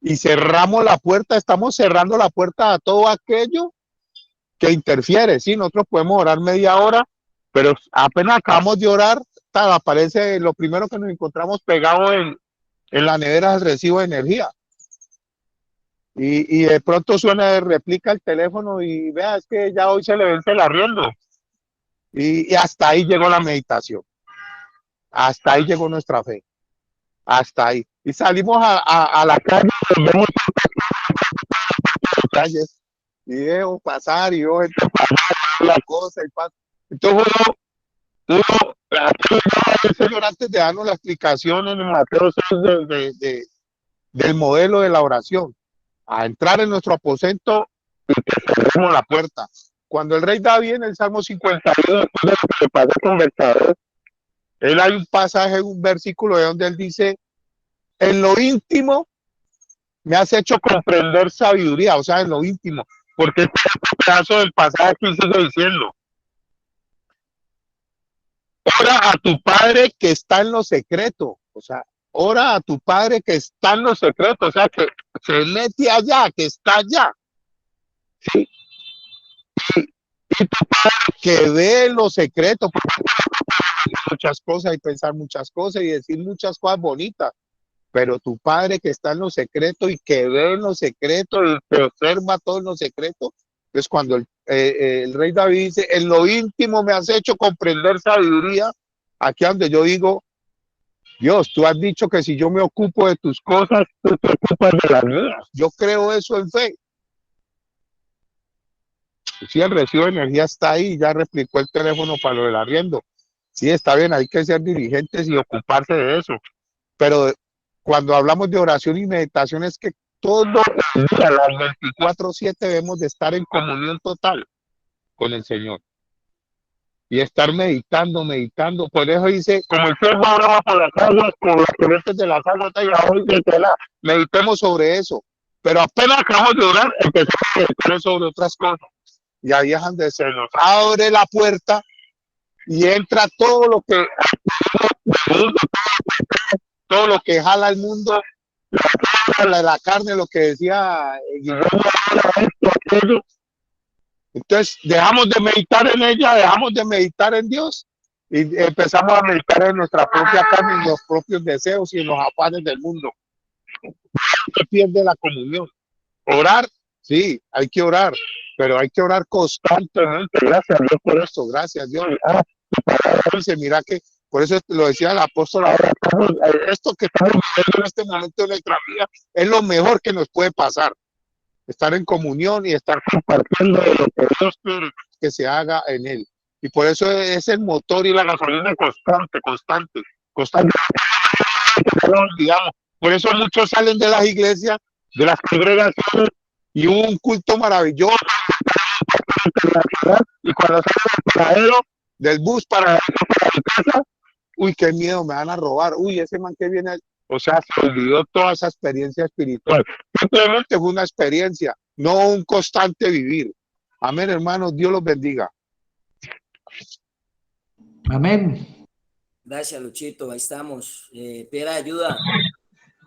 Speaker 4: y cerramos la puerta, estamos cerrando la puerta a todo aquello que interfiere. Sí, nosotros podemos orar media hora, pero apenas acabamos de orar, aparece lo primero que nos encontramos pegado en la nevera, el recibo de energía. Y de pronto suena, replica el teléfono y vea, es que ya hoy se le vence el arriendo. Y hasta ahí llegó la meditación. Hasta ahí llegó nuestra fe. Hasta ahí. Y salimos a la calle, vemos calles, y veo pasar y veo gente pasar la cosa y pasa. Entonces el Señor antes de darnos la explicación en Mateo 6 del modelo de la oración, a entrar en nuestro aposento y que cerremos la puerta. Cuando el rey David en el Salmo 51, después de lo que le pasó con Belsasar, él hay un pasaje, un versículo de donde él dice, en lo íntimo me has hecho comprender sabiduría, o sea, en lo íntimo, porque este pedazo del pasaje aquí sigue diciendo, ora a tu padre que está en lo secreto, o sea, ora a tu padre que está en lo secreto, o sea, que se mete allá, que está allá, ¿sí? Y tu padre que ve lo secreto, porque muchas cosas y pensar muchas cosas y decir muchas cosas bonitas, pero tu padre que está en lo secreto y que ve en lo secreto y que observa todo en lo secreto, es cuando el rey David dice, en lo íntimo me has hecho comprender sabiduría, aquí donde yo digo, Dios, tú has dicho que si yo me ocupo de tus cosas, tú te ocupas de las mías. Yo creo eso en fe. Sí, el recibo de energía está ahí, ya replicó el teléfono para lo del arriendo. Sí, está bien, hay que ser diligentes y ocuparse de eso. Pero cuando hablamos de oración y meditación es que todo el día, las 24/7 debemos de estar en comunión total con el Señor. Y estar meditando. Por eso dice, como el siervo ahora va por las aguas, por las corrientes de las aguas, meditemos sobre eso. Pero apenas acabamos de orar, empezamos a meditar sobre otras cosas. Y ahí es donde se nos abre la puerta y entra todo lo que jala el mundo, la carne, lo que decía Guillermo, aquello. Entonces dejamos de meditar en ella, dejamos de meditar en Dios y empezamos a meditar en nuestra propia carne, en los propios deseos y en los afanes del mundo. Se pierde la comunión. Orar, sí, hay que orar, pero hay que orar constantemente. Gracias a Dios por esto, gracias a Dios. Mira que, por eso lo decía el apóstol ahora, esto que estamos viviendo en este momento de nuestra vida es lo mejor que nos puede pasar. Estar en comunión y estar compartiendo lo que Dios quiere que se haga en él. Y por eso es el motor y la gasolina constante. Digamos, por eso muchos salen de las iglesias, de las congregaciones, y hubo un culto maravilloso y cuando sale del paradero del bus para mi casa, uy, qué miedo, me van a robar, uy, ese man que viene, o sea, se olvidó toda esa experiencia espiritual, simplemente fue una experiencia, no un constante vivir. Amén, hermanos, Dios los bendiga.
Speaker 2: Amén.
Speaker 1: Gracias, Luchito. Ahí estamos. Piedra de ayuda.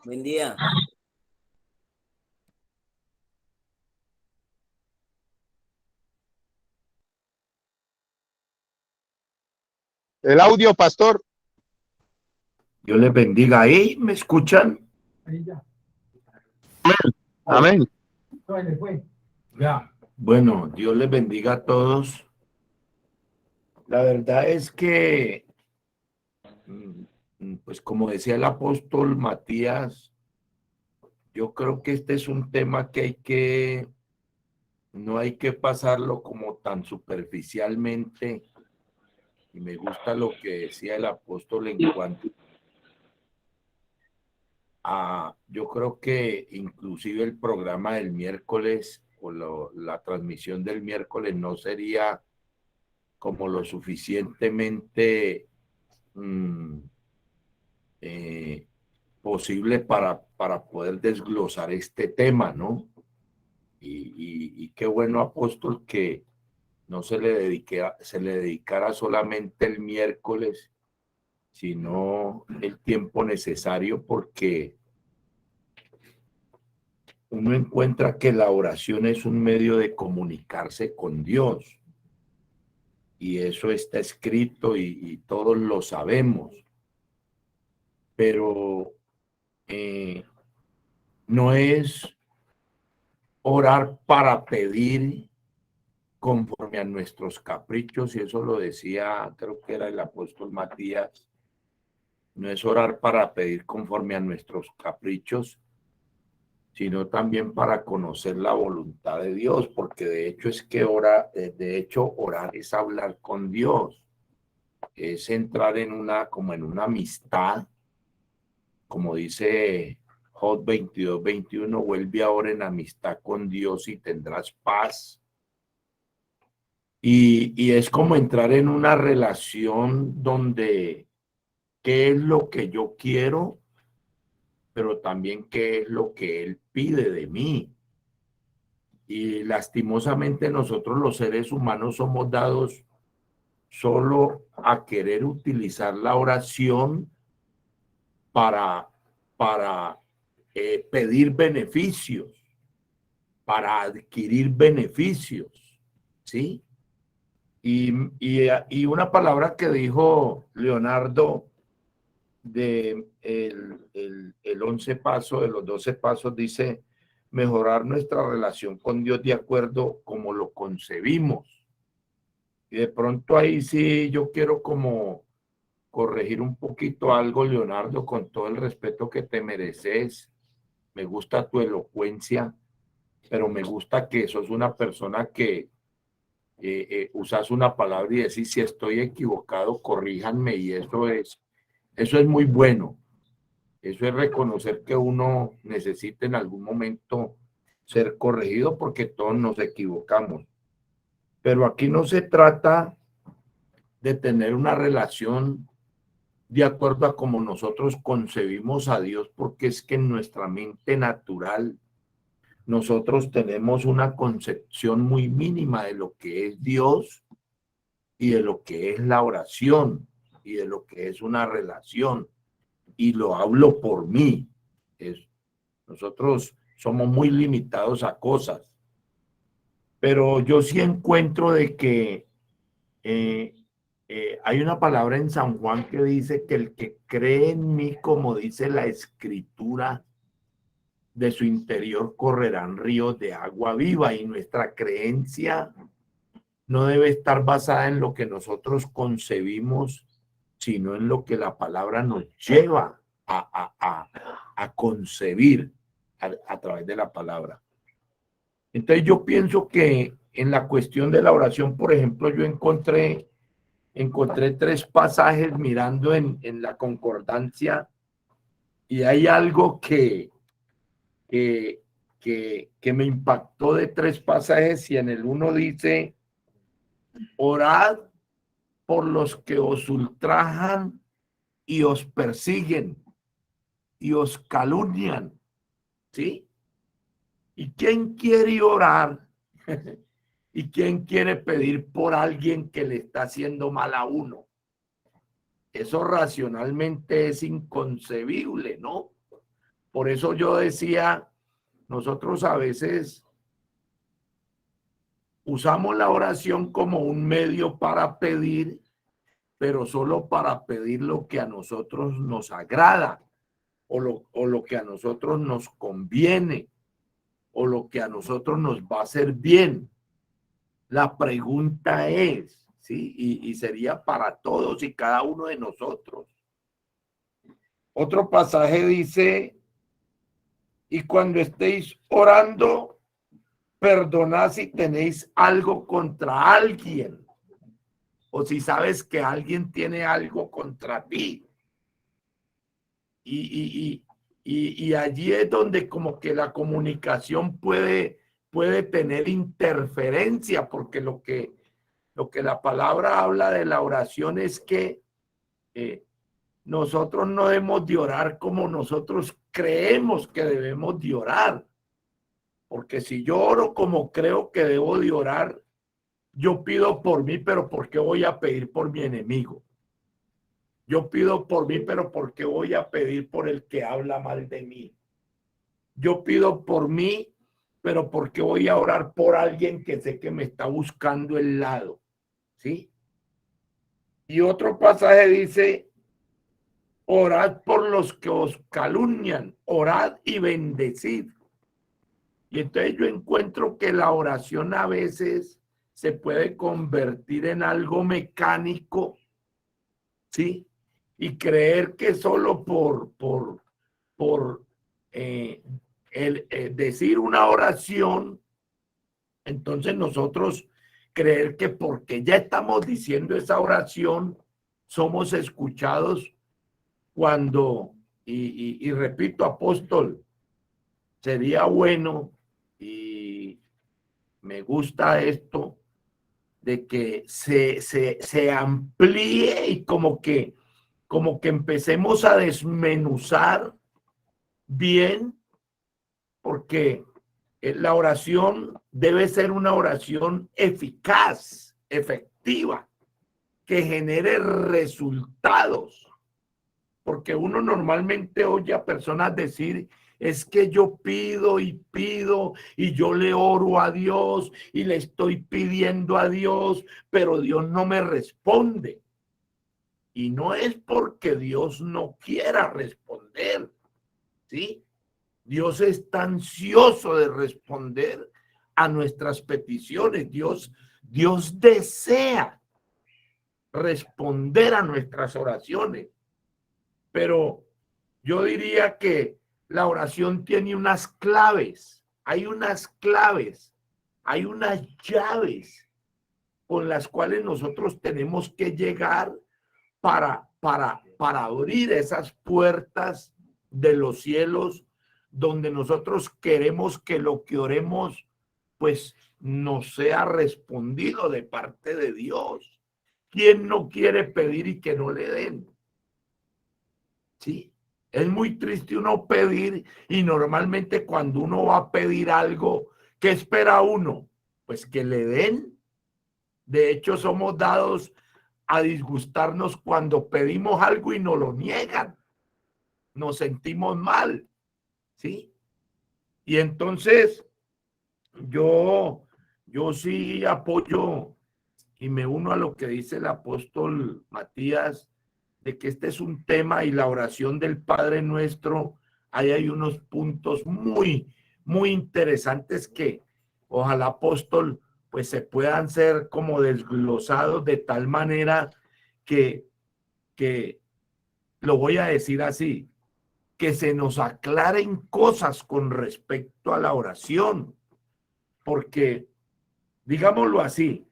Speaker 1: Buen día.
Speaker 4: El audio, pastor.
Speaker 5: Dios les bendiga. ¿Ahí me escuchan?
Speaker 4: Amén.
Speaker 5: Bueno, Dios les bendiga a todos. La verdad es que, pues como decía el apóstol Matías, yo creo que este es un tema que no hay que pasarlo como tan superficialmente. Y me gusta lo que decía el apóstol en cuanto a, yo creo que inclusive el programa del miércoles o la transmisión del miércoles no sería como lo suficientemente posible para poder desglosar este tema, ¿no? Y qué bueno, apóstol, que no se le dedicara solamente el miércoles, sino el tiempo necesario, porque uno encuentra que la oración es un medio de comunicarse con Dios. Y eso está escrito y todos lo sabemos. Pero no es orar para pedir conforme a nuestros caprichos, y eso lo decía, creo que era el apóstol Matías. No es orar para pedir conforme a nuestros caprichos, sino también para conocer la voluntad de Dios, porque de hecho orar es hablar con Dios, es entrar como en una amistad, como dice Job 22:21, vuelve ahora en amistad con Dios y tendrás paz. Y es como entrar en una relación donde qué es lo que yo quiero, pero también qué es lo que Él pide de mí. Y lastimosamente nosotros los seres humanos somos dados solo a querer utilizar la oración para pedir beneficios, para adquirir beneficios, ¿sí? Y una palabra que dijo Leonardo de el 11 paso, de los 12 pasos, dice mejorar nuestra relación con Dios de acuerdo como lo concebimos. Y de pronto ahí sí yo quiero como corregir un poquito algo, Leonardo, con todo el respeto que te mereces. Me gusta tu elocuencia, pero me gusta que sos una persona que usas una palabra y decís, si estoy equivocado, corríjanme, y eso es muy bueno. Eso es reconocer que uno necesita en algún momento ser corregido, porque todos nos equivocamos. Pero aquí no se trata de tener una relación de acuerdo a cómo nosotros concebimos a Dios, porque es que en nuestra mente natural nosotros tenemos una concepción muy mínima de lo que es Dios y de lo que es la oración y de lo que es una relación. Y lo hablo por mí. Nosotros somos muy limitados a cosas, pero yo sí encuentro de que hay una palabra en San Juan que dice que el que cree en mí, como dice la escritura, de su interior correrán ríos de agua viva, y nuestra creencia no debe estar basada en lo que nosotros concebimos, sino en lo que la palabra nos lleva a concebir a través de la palabra. Entonces yo pienso que en la cuestión de la oración, por ejemplo, yo encontré 3 pasajes mirando en la concordancia, y hay algo que me impactó de 3 pasajes, y en el uno dice, orad por los que os ultrajan y os persiguen y os calumnian, ¿sí? ¿Y quién quiere orar? ¿Y quién quiere pedir por alguien que le está haciendo mal a uno? Eso racionalmente es inconcebible, ¿no? Por eso yo decía, nosotros a veces usamos la oración como un medio para pedir, pero solo para pedir lo que a nosotros nos agrada, o lo que a nosotros nos conviene, o lo que a nosotros nos va a hacer bien. La pregunta es, ¿sí? Y sería para todos y cada uno de nosotros. Otro pasaje dice, y cuando estéis orando, perdonad si tenéis algo contra alguien, o si sabes que alguien tiene algo contra ti. Y allí es donde como que la comunicación puede tener interferencia, porque lo que la palabra habla de la oración es que nosotros no debemos de orar como nosotros creemos que debemos de orar. Porque si yo oro como creo que debo de orar, yo pido por mí, pero ¿por qué voy a pedir por mi enemigo? Yo pido por mí, pero ¿por qué voy a pedir por el que habla mal de mí? Yo pido por mí, pero ¿por qué voy a orar por alguien que sé que me está buscando el lado? ¿Sí? Y otro pasaje dice, orad por los que os calumnian, orad y bendecid. Y entonces yo encuentro que la oración a veces se puede convertir en algo mecánico, ¿sí? Y creer que solo por decir una oración, entonces nosotros creer que porque ya estamos diciendo esa oración, somos escuchados cuando, y repito, apóstol, sería bueno y me gusta esto de que se amplíe y como que empecemos a desmenuzar bien, porque la oración debe ser una oración eficaz, efectiva, que genere resultados, porque uno normalmente oye a personas decir, es que yo pido y yo le oro a Dios y le estoy pidiendo a Dios, pero Dios no me responde. Y no es porque Dios no quiera responder, ¿sí? Dios está ansioso de responder a nuestras peticiones. Dios desea responder a nuestras oraciones. Pero yo diría que la oración tiene unas claves, hay unas claves, hay unas llaves con las cuales nosotros tenemos que llegar para abrir esas puertas de los cielos donde nosotros queremos que lo que oremos pues nos sea respondido de parte de Dios. ¿Quién no quiere pedir y que no le den? Sí, es muy triste uno pedir y normalmente cuando uno va a pedir algo, ¿qué espera uno? Pues que le den. De hecho, somos dados a disgustarnos cuando pedimos algo y nos lo niegan. Nos sentimos mal, ¿sí? Y entonces yo sí apoyo y me uno a lo que dice el apóstol Matías, de que este es un tema y la oración del Padre Nuestro, ahí hay unos puntos muy, muy interesantes que ojalá, apóstol, pues se puedan ser como desglosados de tal manera que lo voy a decir así, que se nos aclaren cosas con respecto a la oración, porque, digámoslo así,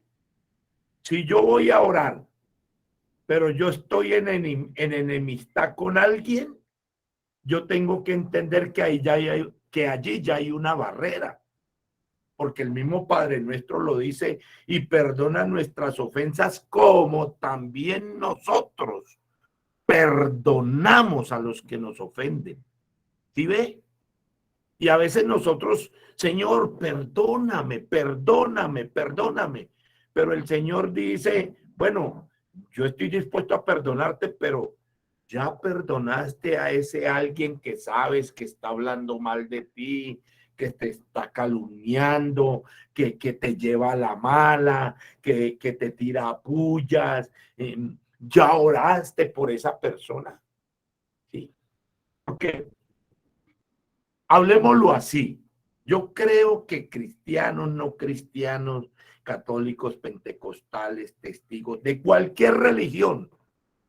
Speaker 5: si yo voy a orar, pero yo estoy en enemistad con alguien, yo tengo que entender que allí ya hay una barrera, porque el mismo Padre Nuestro lo dice, y perdona nuestras ofensas como también nosotros perdonamos a los que nos ofenden. ¿Sí ve? Y a veces nosotros, Señor, perdóname, perdóname, perdóname. Pero el Señor dice, bueno, yo estoy dispuesto a perdonarte, pero ya perdonaste a ese alguien que sabes que está hablando mal de ti, que te está calumniando, que te lleva a la mala, que te tira pullas. Ya oraste por esa persona. ¿Sí? Porque hablemoslo así. Yo creo que cristianos, no cristianos, católicos, pentecostales, testigos, de cualquier religión,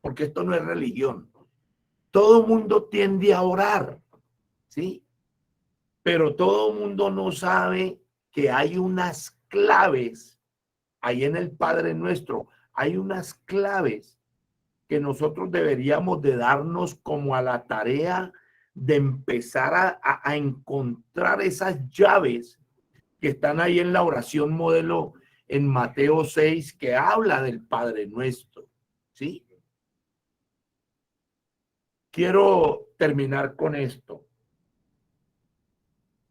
Speaker 5: porque esto no es religión, todo mundo tiende a orar, ¿sí? Pero todo mundo no sabe que hay unas claves, ahí en el Padre Nuestro, hay unas claves que nosotros deberíamos de darnos como a la tarea de empezar a encontrar esas llaves que están ahí en la oración modelo en Mateo 6, que habla del Padre Nuestro, ¿sí? Quiero terminar con esto.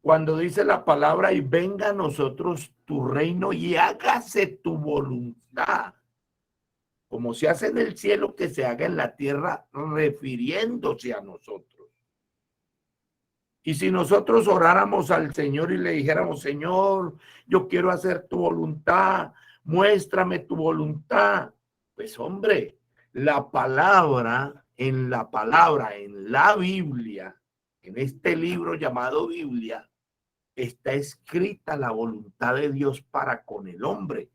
Speaker 5: Cuando dice la palabra, y venga a nosotros tu reino y hágase tu voluntad, como se hace en el cielo, que se haga en la tierra, refiriéndose a nosotros. Y si nosotros oráramos al Señor y le dijéramos, Señor, yo quiero hacer tu voluntad, muéstrame tu voluntad, pues hombre, en la Biblia, en este libro llamado Biblia, está escrita la voluntad de Dios para con el hombre.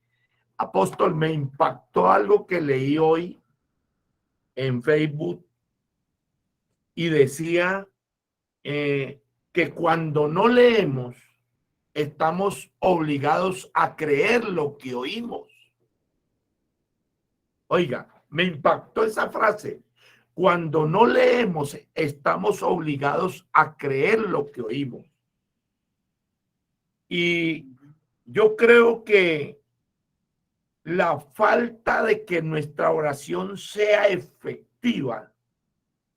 Speaker 5: Apóstol, me impactó algo que leí hoy en Facebook y decía que cuando no leemos, estamos obligados a creer lo que oímos. Oiga, me impactó esa frase. Cuando no leemos, estamos obligados a creer lo que oímos. Y yo creo que la falta de que nuestra oración sea efectiva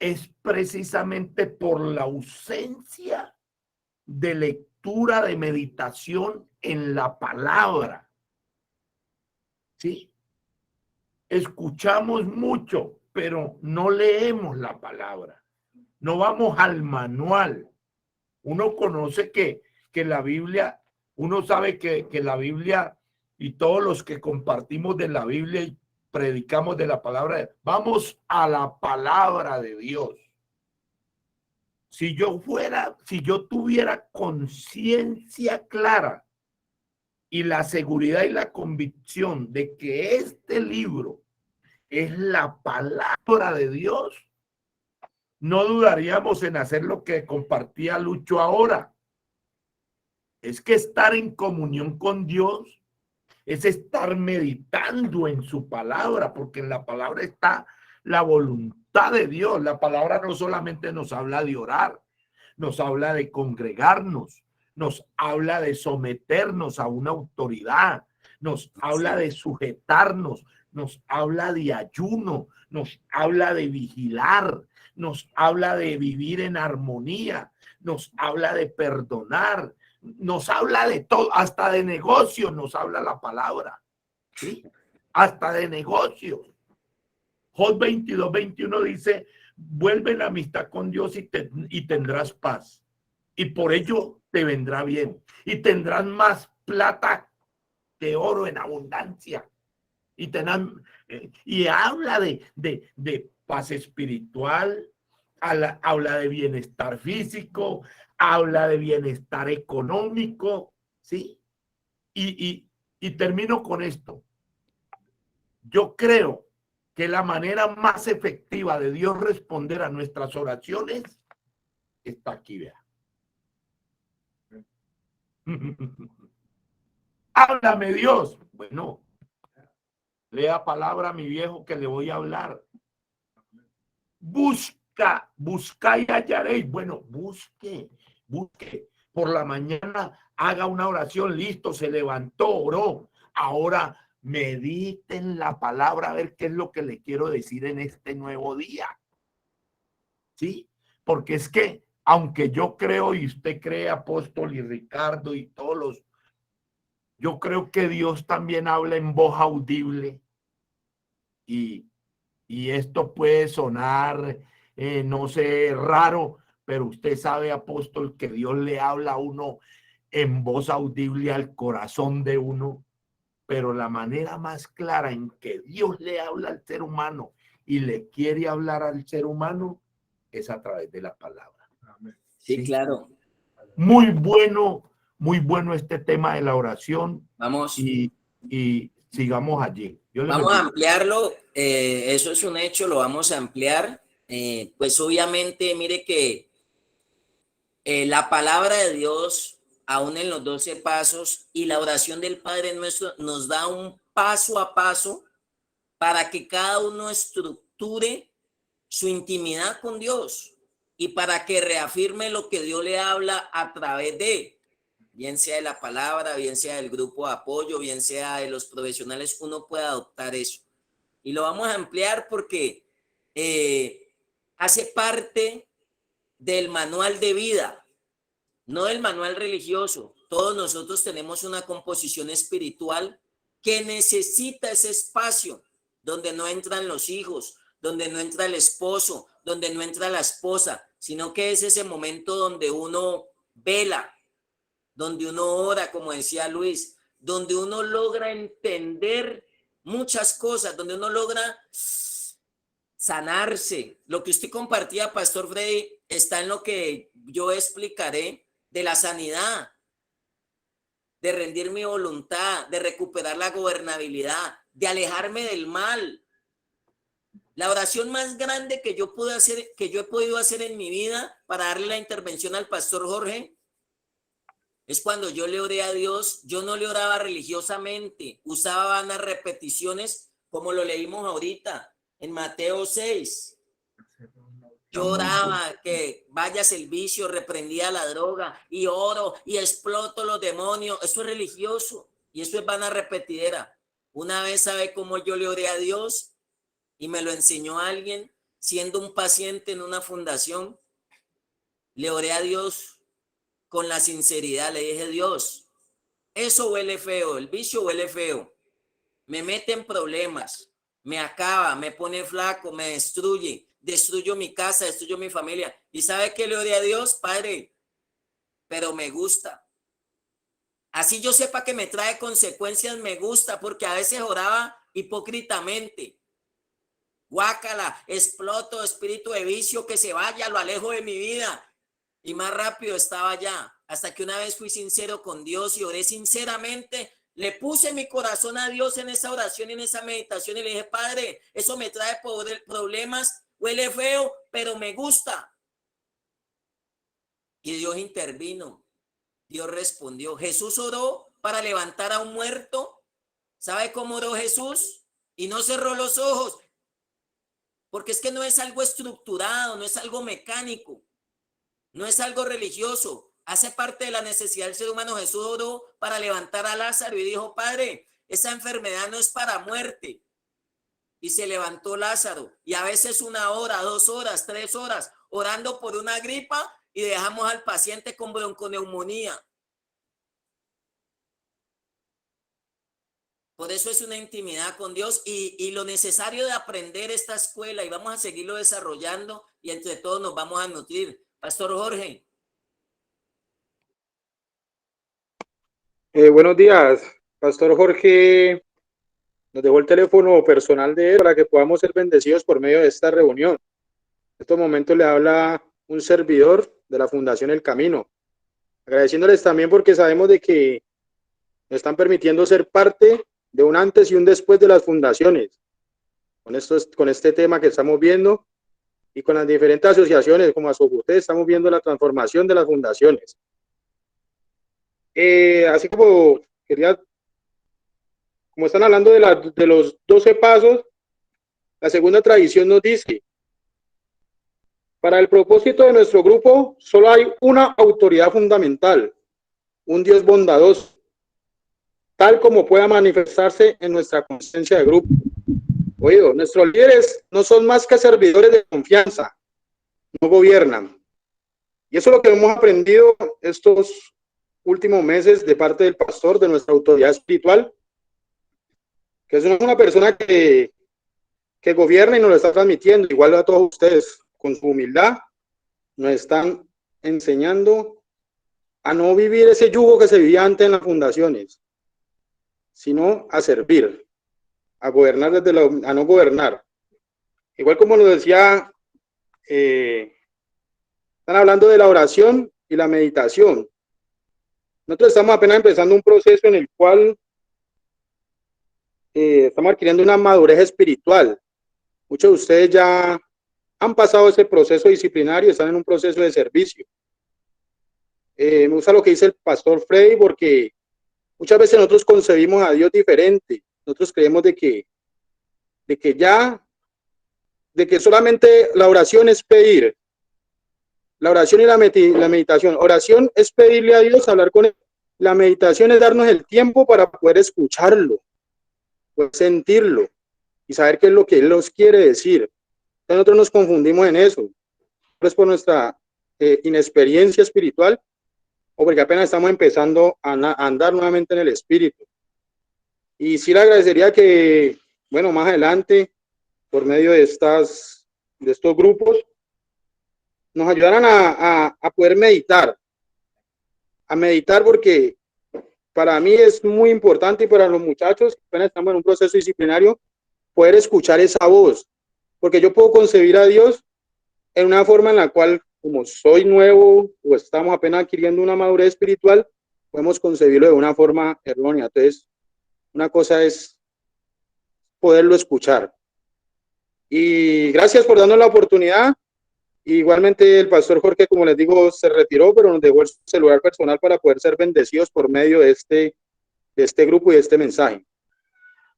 Speaker 5: es precisamente por la ausencia de lectura, de meditación en la palabra. ¿Sí? Escuchamos mucho, pero no leemos la palabra. No vamos al manual. Uno conoce que la Biblia, uno sabe que la Biblia y todos los que compartimos de la Biblia y predicamos de la palabra, vamos a la palabra de Dios. Si yo tuviera conciencia clara y la seguridad y la convicción de que este libro es la palabra de Dios, no dudaríamos en hacer lo que compartía Lucho ahora. Es que estar en comunión con Dios es estar meditando en su palabra, porque en la palabra está la voluntad de Dios. La palabra no solamente nos habla de orar, nos habla de congregarnos, nos habla de someternos a una autoridad, nos habla de sujetarnos, nos habla de ayuno, nos habla de vigilar, nos habla de vivir en armonía, nos habla de perdonar, nos habla de todo, hasta de negocios nos habla la palabra, ¿sí? Hasta de negocios. Job 22:21 dice, vuelve la amistad con Dios y tendrás paz. Y por ello te vendrá bien. Y tendrás más plata que oro en abundancia. Y habla de paz espiritual, habla de bienestar físico, habla de bienestar económico, ¿sí? Y termino con esto. Yo creo que la manera más efectiva de Dios responder a nuestras oraciones está aquí, vea. Háblame, Dios. Bueno, lea palabra a mi viejo que le voy a hablar. Busca y hallaréis. Bueno, busque. Por la mañana haga una oración, listo, se levantó, oró. Ahora mediten la palabra a ver qué es lo que le quiero decir en este nuevo día. ¿Sí? Porque es que aunque yo creo y usted cree, apóstol y Ricardo y todos los, yo creo que Dios también habla en voz audible y esto puede sonar, no sé, raro, pero usted sabe, apóstol, que Dios le habla a uno en voz audible al corazón de uno, pero la manera más clara en que Dios le habla al ser humano y le quiere hablar al ser humano es a través de la palabra.
Speaker 1: Sí, claro.
Speaker 5: Muy bueno este tema de la oración.
Speaker 1: Vamos.
Speaker 5: Y sigamos allí.
Speaker 1: Vamos a ampliarlo, eso es un hecho, lo vamos a ampliar. Pues obviamente, mire que la palabra de Dios, aún en los 12 pasos, y la oración del Padre Nuestro nos da un paso a paso para que cada uno estructure su intimidad con Dios y para que reafirme lo que Dios le habla a través de, bien sea de la palabra, bien sea del grupo de apoyo, bien sea de los profesionales, uno puede adoptar eso. Y lo vamos a ampliar porque hace parte del manual de vida, no del manual religioso. Todos nosotros tenemos una composición espiritual que necesita ese espacio donde no entran los hijos, donde no entra el esposo, donde no entra la esposa, sino que es ese momento donde uno vela, donde uno ora, como decía Luis, donde uno logra entender muchas cosas, donde uno logra sanarse. Lo que usted compartía, Pastor Freddy, está en lo que yo explicaré de la sanidad, de rendir mi voluntad, de recuperar la gobernabilidad, de alejarme del mal. La oración más grande que yo pude hacer, que yo he podido hacer en mi vida para darle la intervención al Pastor Jorge, es cuando yo le oré a Dios. Yo no le oraba religiosamente, usaba unas repeticiones como lo leímos ahorita en Mateo 6. Yo oraba que vayas el vicio, reprendía la droga y oro y exploto los demonios. Eso es religioso y eso es vana repetidera. Una vez, ¿sabe cómo yo le oré a Dios? Y me lo enseñó alguien siendo un paciente en una fundación. Le oré a Dios con la sinceridad, le dije: Dios, eso huele feo, el vicio huele feo, me mete en problemas, me acaba, me pone flaco, me destruye, destruyo mi casa, destruyo mi familia. ¿Y sabe qué le oré a Dios? Padre, pero me gusta. Así yo sepa que me trae consecuencias, me gusta, porque a veces oraba hipócritamente. Guácala, exploto, espíritu de vicio, que se vaya, lo alejo de mi vida. Y más rápido estaba allá, hasta que una vez fui sincero con Dios y oré sinceramente, le puse mi corazón a Dios en esa oración y en esa meditación y le dije: Padre, eso me trae problemas, huele feo, pero me gusta. Y Dios intervino, Dios respondió. Jesús oró para levantar a un muerto. ¿Sabe cómo oró Jesús? Y no cerró los ojos, porque es que no es algo estructurado, no es algo mecánico. No es algo religioso, hace parte de la necesidad del ser humano. Jesús oró para levantar a Lázaro y dijo: Padre, esa enfermedad no es para muerte. Y se levantó Lázaro. Y a veces 1 hora, 2 horas, 3 horas, orando por una gripa y dejamos al paciente con bronconeumonía. Por eso es una intimidad con Dios y lo necesario de aprender esta escuela, y vamos a seguirlo desarrollando y entre todos nos vamos a nutrir. Pastor Jorge.
Speaker 6: Buenos días, Pastor Jorge. Nos dejó el teléfono personal de él para que podamos ser bendecidos por medio de esta reunión. En estos momentos le habla un servidor de la Fundación El Camino, agradeciéndoles también porque sabemos de que nos están permitiendo ser parte de un antes y un después de las fundaciones. Con este tema que estamos viendo y con las diferentes asociaciones como Asogute, estamos viendo la transformación de las fundaciones. Así como están hablando de los 12 pasos, la segunda tradición nos dice: para el propósito de nuestro grupo solo hay una autoridad fundamental, un Dios bondadoso, tal como pueda manifestarse en nuestra conciencia de grupo. Oído, nuestros líderes no son más que servidores de confianza, no gobiernan. Y eso es lo que hemos aprendido estos últimos meses de parte del pastor, de nuestra autoridad espiritual, que es una persona que gobierna y nos lo está transmitiendo, igual a todos ustedes, con su humildad, nos están enseñando a no vivir ese yugo que se vivía antes en las fundaciones, sino a servir, a gobernar a no gobernar. Igual como lo decía, están hablando de la oración y la meditación. Nosotros estamos apenas empezando un proceso en el cual estamos adquiriendo una madurez espiritual. Muchos de ustedes ya han pasado ese proceso disciplinario y están en un proceso de servicio. Me gusta lo que dice el pastor Freddy, porque muchas veces nosotros concebimos a Dios diferente. Nosotros creemos de que solamente la oración es pedir. La oración y la meditación. Oración es pedirle a Dios, hablar con Él. La meditación es darnos el tiempo para poder escucharlo, poder sentirlo y saber qué es lo que Él nos quiere decir. Entonces nosotros nos confundimos en eso. Es por nuestra inexperiencia espiritual o porque apenas estamos empezando a andar nuevamente en el Espíritu. Y sí le agradecería que, bueno, más adelante, por medio de estos grupos, nos ayudaran a poder meditar. A meditar, porque para mí es muy importante, y para los muchachos que apenas estamos en un proceso disciplinario, poder escuchar esa voz. Porque yo puedo concebir a Dios en una forma en la cual, como soy nuevo o estamos apenas adquiriendo una madurez espiritual, podemos concebirlo de una forma errónea. Entonces, una cosa es poderlo escuchar. Y gracias por darnos la oportunidad. Igualmente el pastor Jorge, como les digo, se retiró, pero nos dejó el celular personal para poder ser bendecidos por medio de este grupo y de este mensaje.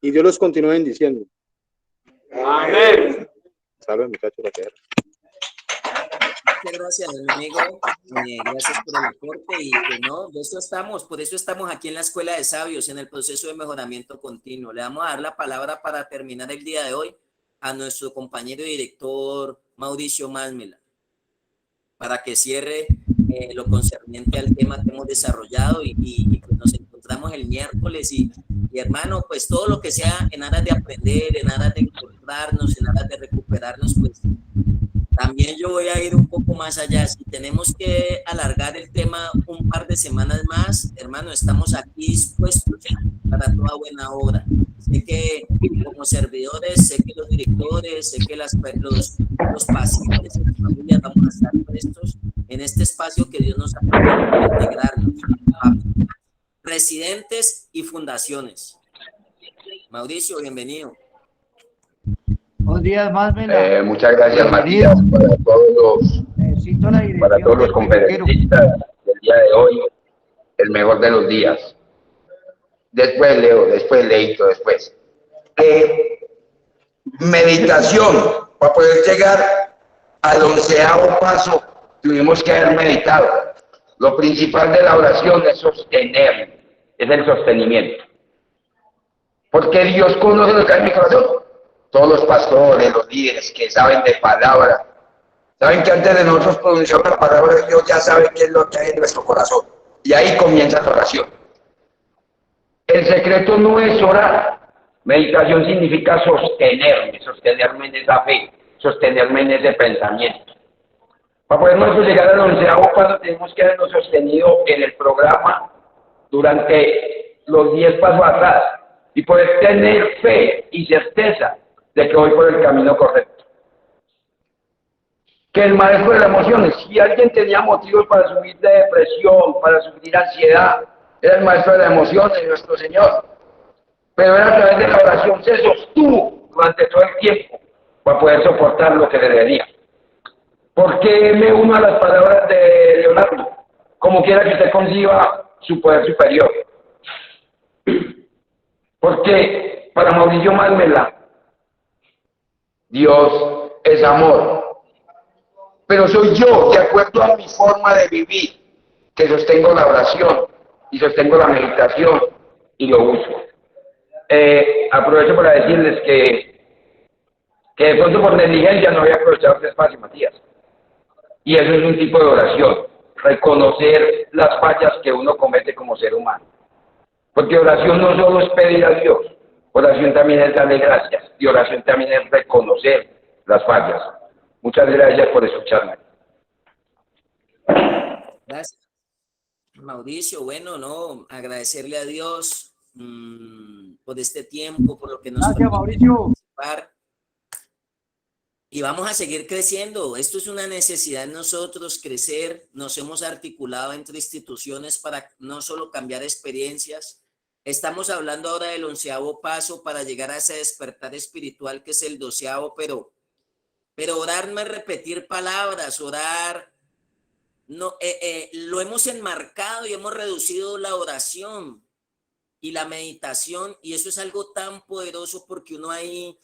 Speaker 6: Y Dios los continúe bendiciendo.
Speaker 4: Amén.
Speaker 6: Salve, muchachos.
Speaker 1: Muchas gracias, mi amigo. Gracias por el aporte. Y pues no, por eso estamos aquí en la Escuela de Sabios, en el proceso de mejoramiento continuo. Le vamos a dar la palabra para terminar el día de hoy a nuestro compañero director Mauricio Másmela, para que cierre lo concerniente al tema que hemos desarrollado y pues nos encontramos el miércoles y hermano, pues todo lo que sea en aras de aprender, en aras de encontrarnos, en aras de recuperarnos, pues también yo voy a ir un poco más allá. Si tenemos que alargar el tema un par de semanas más, hermano, estamos aquí dispuestos para toda buena obra. Sé que como servidores, sé que los directores, sé que los pacientes y las familias vamos a estar prestos en este espacio que Dios nos ha permitido para integrarnos. Residentes y fundaciones. Mauricio, bienvenido.
Speaker 2: Buenos días, Másmela.
Speaker 7: Muchas gracias, Matías, para todos los conferencistas del día de hoy, el mejor de los días. Después leo, después leíto, después. Meditación, para poder llegar al 11º paso, tuvimos que haber meditado. Lo principal de la oración es sostener, es el sostenimiento. Porque Dios conoce lo que hay en mi corazón. Todos los pastores, los líderes que saben de palabra, saben que antes de nosotros pronunciar una palabra, Dios ya sabe qué es lo que hay en nuestro corazón. Y ahí comienza la oración. El secreto no es orar. Meditación significa sostenerme en esa fe, sostenerme en ese pensamiento. Para poder nosotros llegar al 11º paso, tenemos que habernos sostenido en el programa durante los 10 pasos atrás y poder tener fe y certeza de que voy por el camino correcto. Que el maestro de las emociones, si alguien tenía motivos para sufrir de depresión, para sufrir ansiedad, era el maestro de las emociones, nuestro Señor. Pero era a través de la oración, se sostuvo durante todo el tiempo para poder soportar lo que le venía. ¿Por qué me uno a las palabras de Leonardo? Como quiera que usted conciba su poder superior. Porque para Mauricio Másmela, Dios es amor. Pero soy yo, de acuerdo a mi forma de vivir, que sostengo la oración y sostengo la meditación y lo uso. Aprovecho para decirles que de pronto por negligencia no había aprovechado este espacio, Matías. Y eso es un tipo de oración, reconocer las fallas que uno comete como ser humano. Porque oración no solo es pedir a Dios, oración también es darle gracias y oración también es reconocer las fallas. Muchas gracias por escucharme.
Speaker 1: Gracias, Mauricio. Bueno, no, agradecerle a Dios por este tiempo, por lo que nos
Speaker 2: Gracias, Mauricio.
Speaker 1: participar. Y vamos a seguir creciendo. Esto es una necesidad en nosotros, crecer. Nos hemos articulado entre instituciones para no solo cambiar experiencias. Estamos hablando ahora del 11º paso para llegar a ese despertar espiritual que es el 12º, pero orar no es repetir palabras, orar no, lo hemos enmarcado y hemos reducido la oración y la meditación, y eso es algo tan poderoso porque uno ahí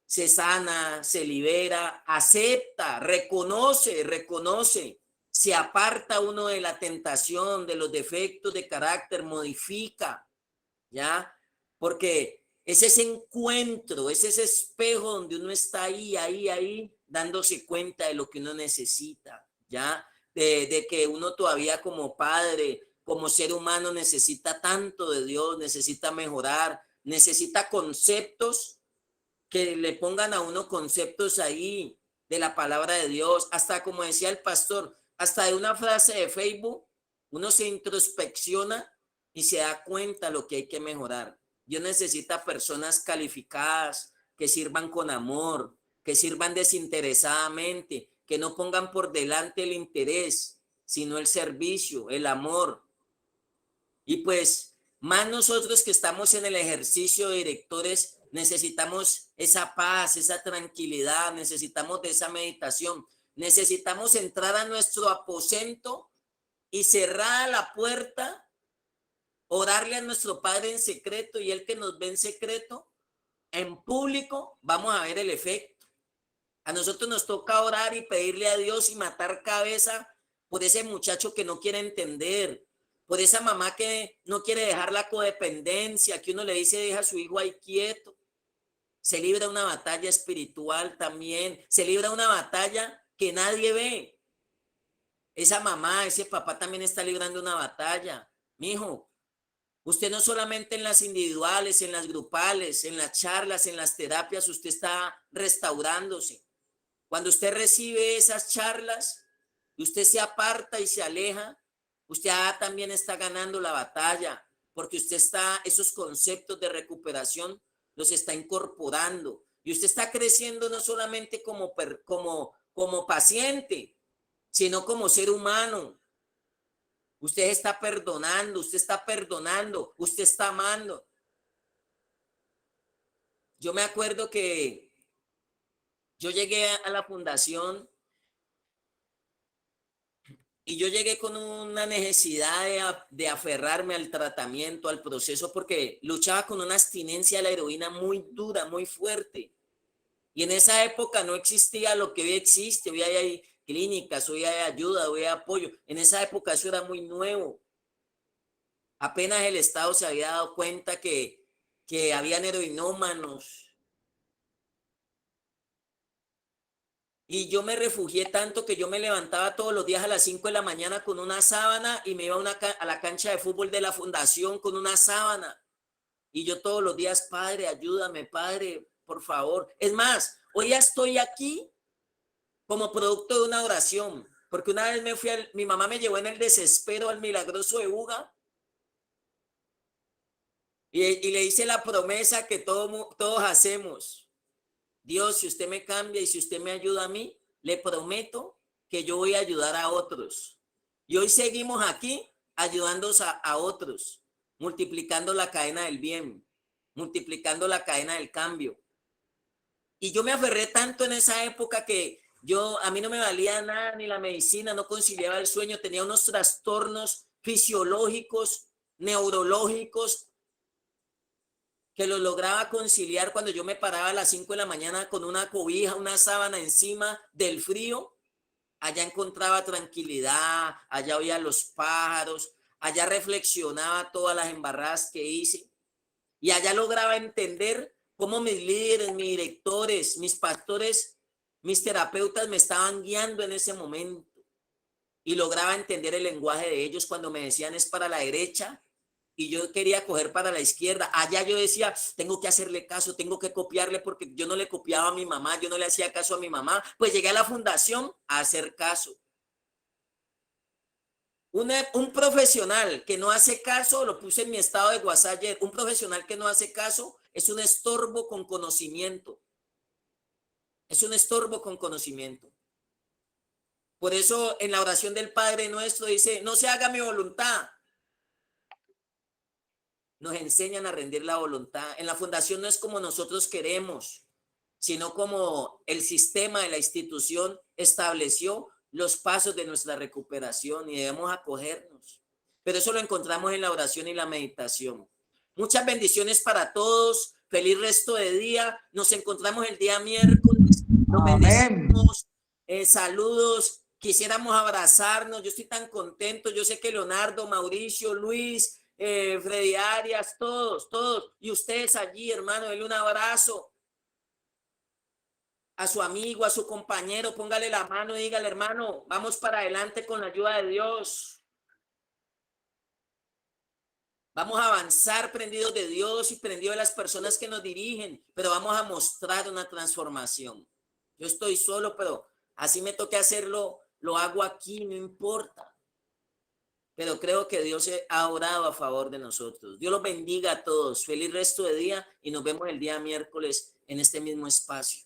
Speaker 1: se sana, se libera, acepta, reconoce, se aparta uno de la tentación, de los defectos de carácter, modifica, ¿ya? Porque es ese encuentro, es ese espejo donde uno está ahí, dándose cuenta de lo que uno necesita, ¿ya? De que uno todavía como padre, como ser humano necesita tanto de Dios, necesita mejorar, necesita conceptos que le pongan a uno conceptos ahí de la palabra de Dios, hasta como decía el pastor, hasta de una frase de Facebook, uno se introspecciona y se da cuenta lo que hay que mejorar. Dios necesita personas calificadas, que sirvan con amor, que sirvan desinteresadamente, que no pongan por delante el interés, sino el servicio, el amor. Y pues, más nosotros que estamos en el ejercicio de directores, necesitamos esa paz, esa tranquilidad, necesitamos de esa meditación, necesitamos entrar a nuestro aposento y cerrada la puerta, orarle a nuestro Padre en secreto, y Él que nos ve en secreto, en público, vamos a ver el efecto. A nosotros nos toca orar y pedirle a Dios y matar cabeza por ese muchacho que no quiere entender, por esa mamá que no quiere dejar la codependencia, que uno le dice deja a su hijo ahí quieto. Se libra una batalla espiritual también, se libra una batalla que nadie ve. Esa mamá, ese papá también está librando una batalla. Mijo, usted no solamente en las individuales, en las grupales, en las charlas, en las terapias, usted está restaurándose. Cuando usted recibe esas charlas y usted se aparta y se aleja, usted también está ganando la batalla, porque usted está, esos conceptos de recuperación los está incorporando y usted está creciendo no solamente como paciente, sino como ser humano. Usted está perdonando, usted está amando. Yo me acuerdo que yo llegué a la fundación y yo llegué con una necesidad de aferrarme al tratamiento, al proceso, porque luchaba con una abstinencia a la heroína muy dura, muy fuerte. Y en esa época no existía lo que hoy existe. Hoy hay clínicas, hoy hay ayuda, hoy hay apoyo. En esa época eso era muy nuevo. Apenas el Estado se había dado cuenta que habían heroinómanos. Y yo me refugié tanto que yo me levantaba todos los días a las 5 de la mañana con una sábana y me iba a la cancha de fútbol de la fundación con una sábana. Y yo todos los días, Padre, ayúdame, Padre, por favor. Es más, hoy ya estoy aquí como producto de una oración, porque una vez mi mamá me llevó en el desespero al Milagroso de Buga y le hice la promesa que todos hacemos. Dios, si usted me cambia y si usted me ayuda a mí, le prometo que yo voy a ayudar a otros. Y hoy seguimos aquí ayudando a otros, multiplicando la cadena del bien, multiplicando la cadena del cambio. Y yo me aferré tanto en esa época que a mí no me valía nada, ni la medicina, no conciliaba el sueño, tenía unos trastornos fisiológicos, neurológicos, que lo lograba conciliar cuando yo me paraba a las 5 de la mañana con una cobija, una sábana encima del frío. Allá encontraba tranquilidad, allá oía los pájaros, allá reflexionaba todas las embarradas que hice y allá lograba entender cómo mis líderes, mis directores, mis pastores, mis terapeutas me estaban guiando en ese momento. y lograba entender el lenguaje de ellos cuando me decían es para la derecha y yo quería coger para la izquierda. Allá yo decía, tengo que hacerle caso, tengo que copiarle porque yo no le copiaba a mi mamá, yo no le hacía caso a mi mamá. Pues llegué a la fundación a hacer caso. Un profesional que no hace caso, lo puse en mi estado de WhatsApp ayer, un profesional que no hace caso es un estorbo con conocimiento. Es un estorbo con conocimiento. Por eso en la oración del Padre Nuestro dice, no se haga mi voluntad. Nos enseñan a rendir la voluntad. En la fundación no es como nosotros queremos, sino como el sistema de la institución estableció los pasos de nuestra recuperación y debemos acogernos. Pero eso lo encontramos en la oración y la meditación. Muchas bendiciones para todos. Feliz resto de día. Nos encontramos el día miércoles. Nos bendecimos. Saludos. Quisiéramos abrazarnos. Yo estoy tan contento. Yo sé que Leonardo, Mauricio, Luis, Freddy Arias, todos. Y ustedes allí, hermano, denle un abrazo a su amigo, a su compañero, póngale la mano y dígale, hermano, vamos para adelante con la ayuda de Dios. Vamos a avanzar prendidos de Dios y prendidos de las personas que nos dirigen, pero vamos a mostrar una transformación. Yo estoy solo, pero así me toque hacerlo, lo hago aquí, no importa. Pero creo que Dios ha orado a favor de nosotros. Dios los bendiga a todos. Feliz resto de día y nos vemos el día miércoles en este mismo espacio.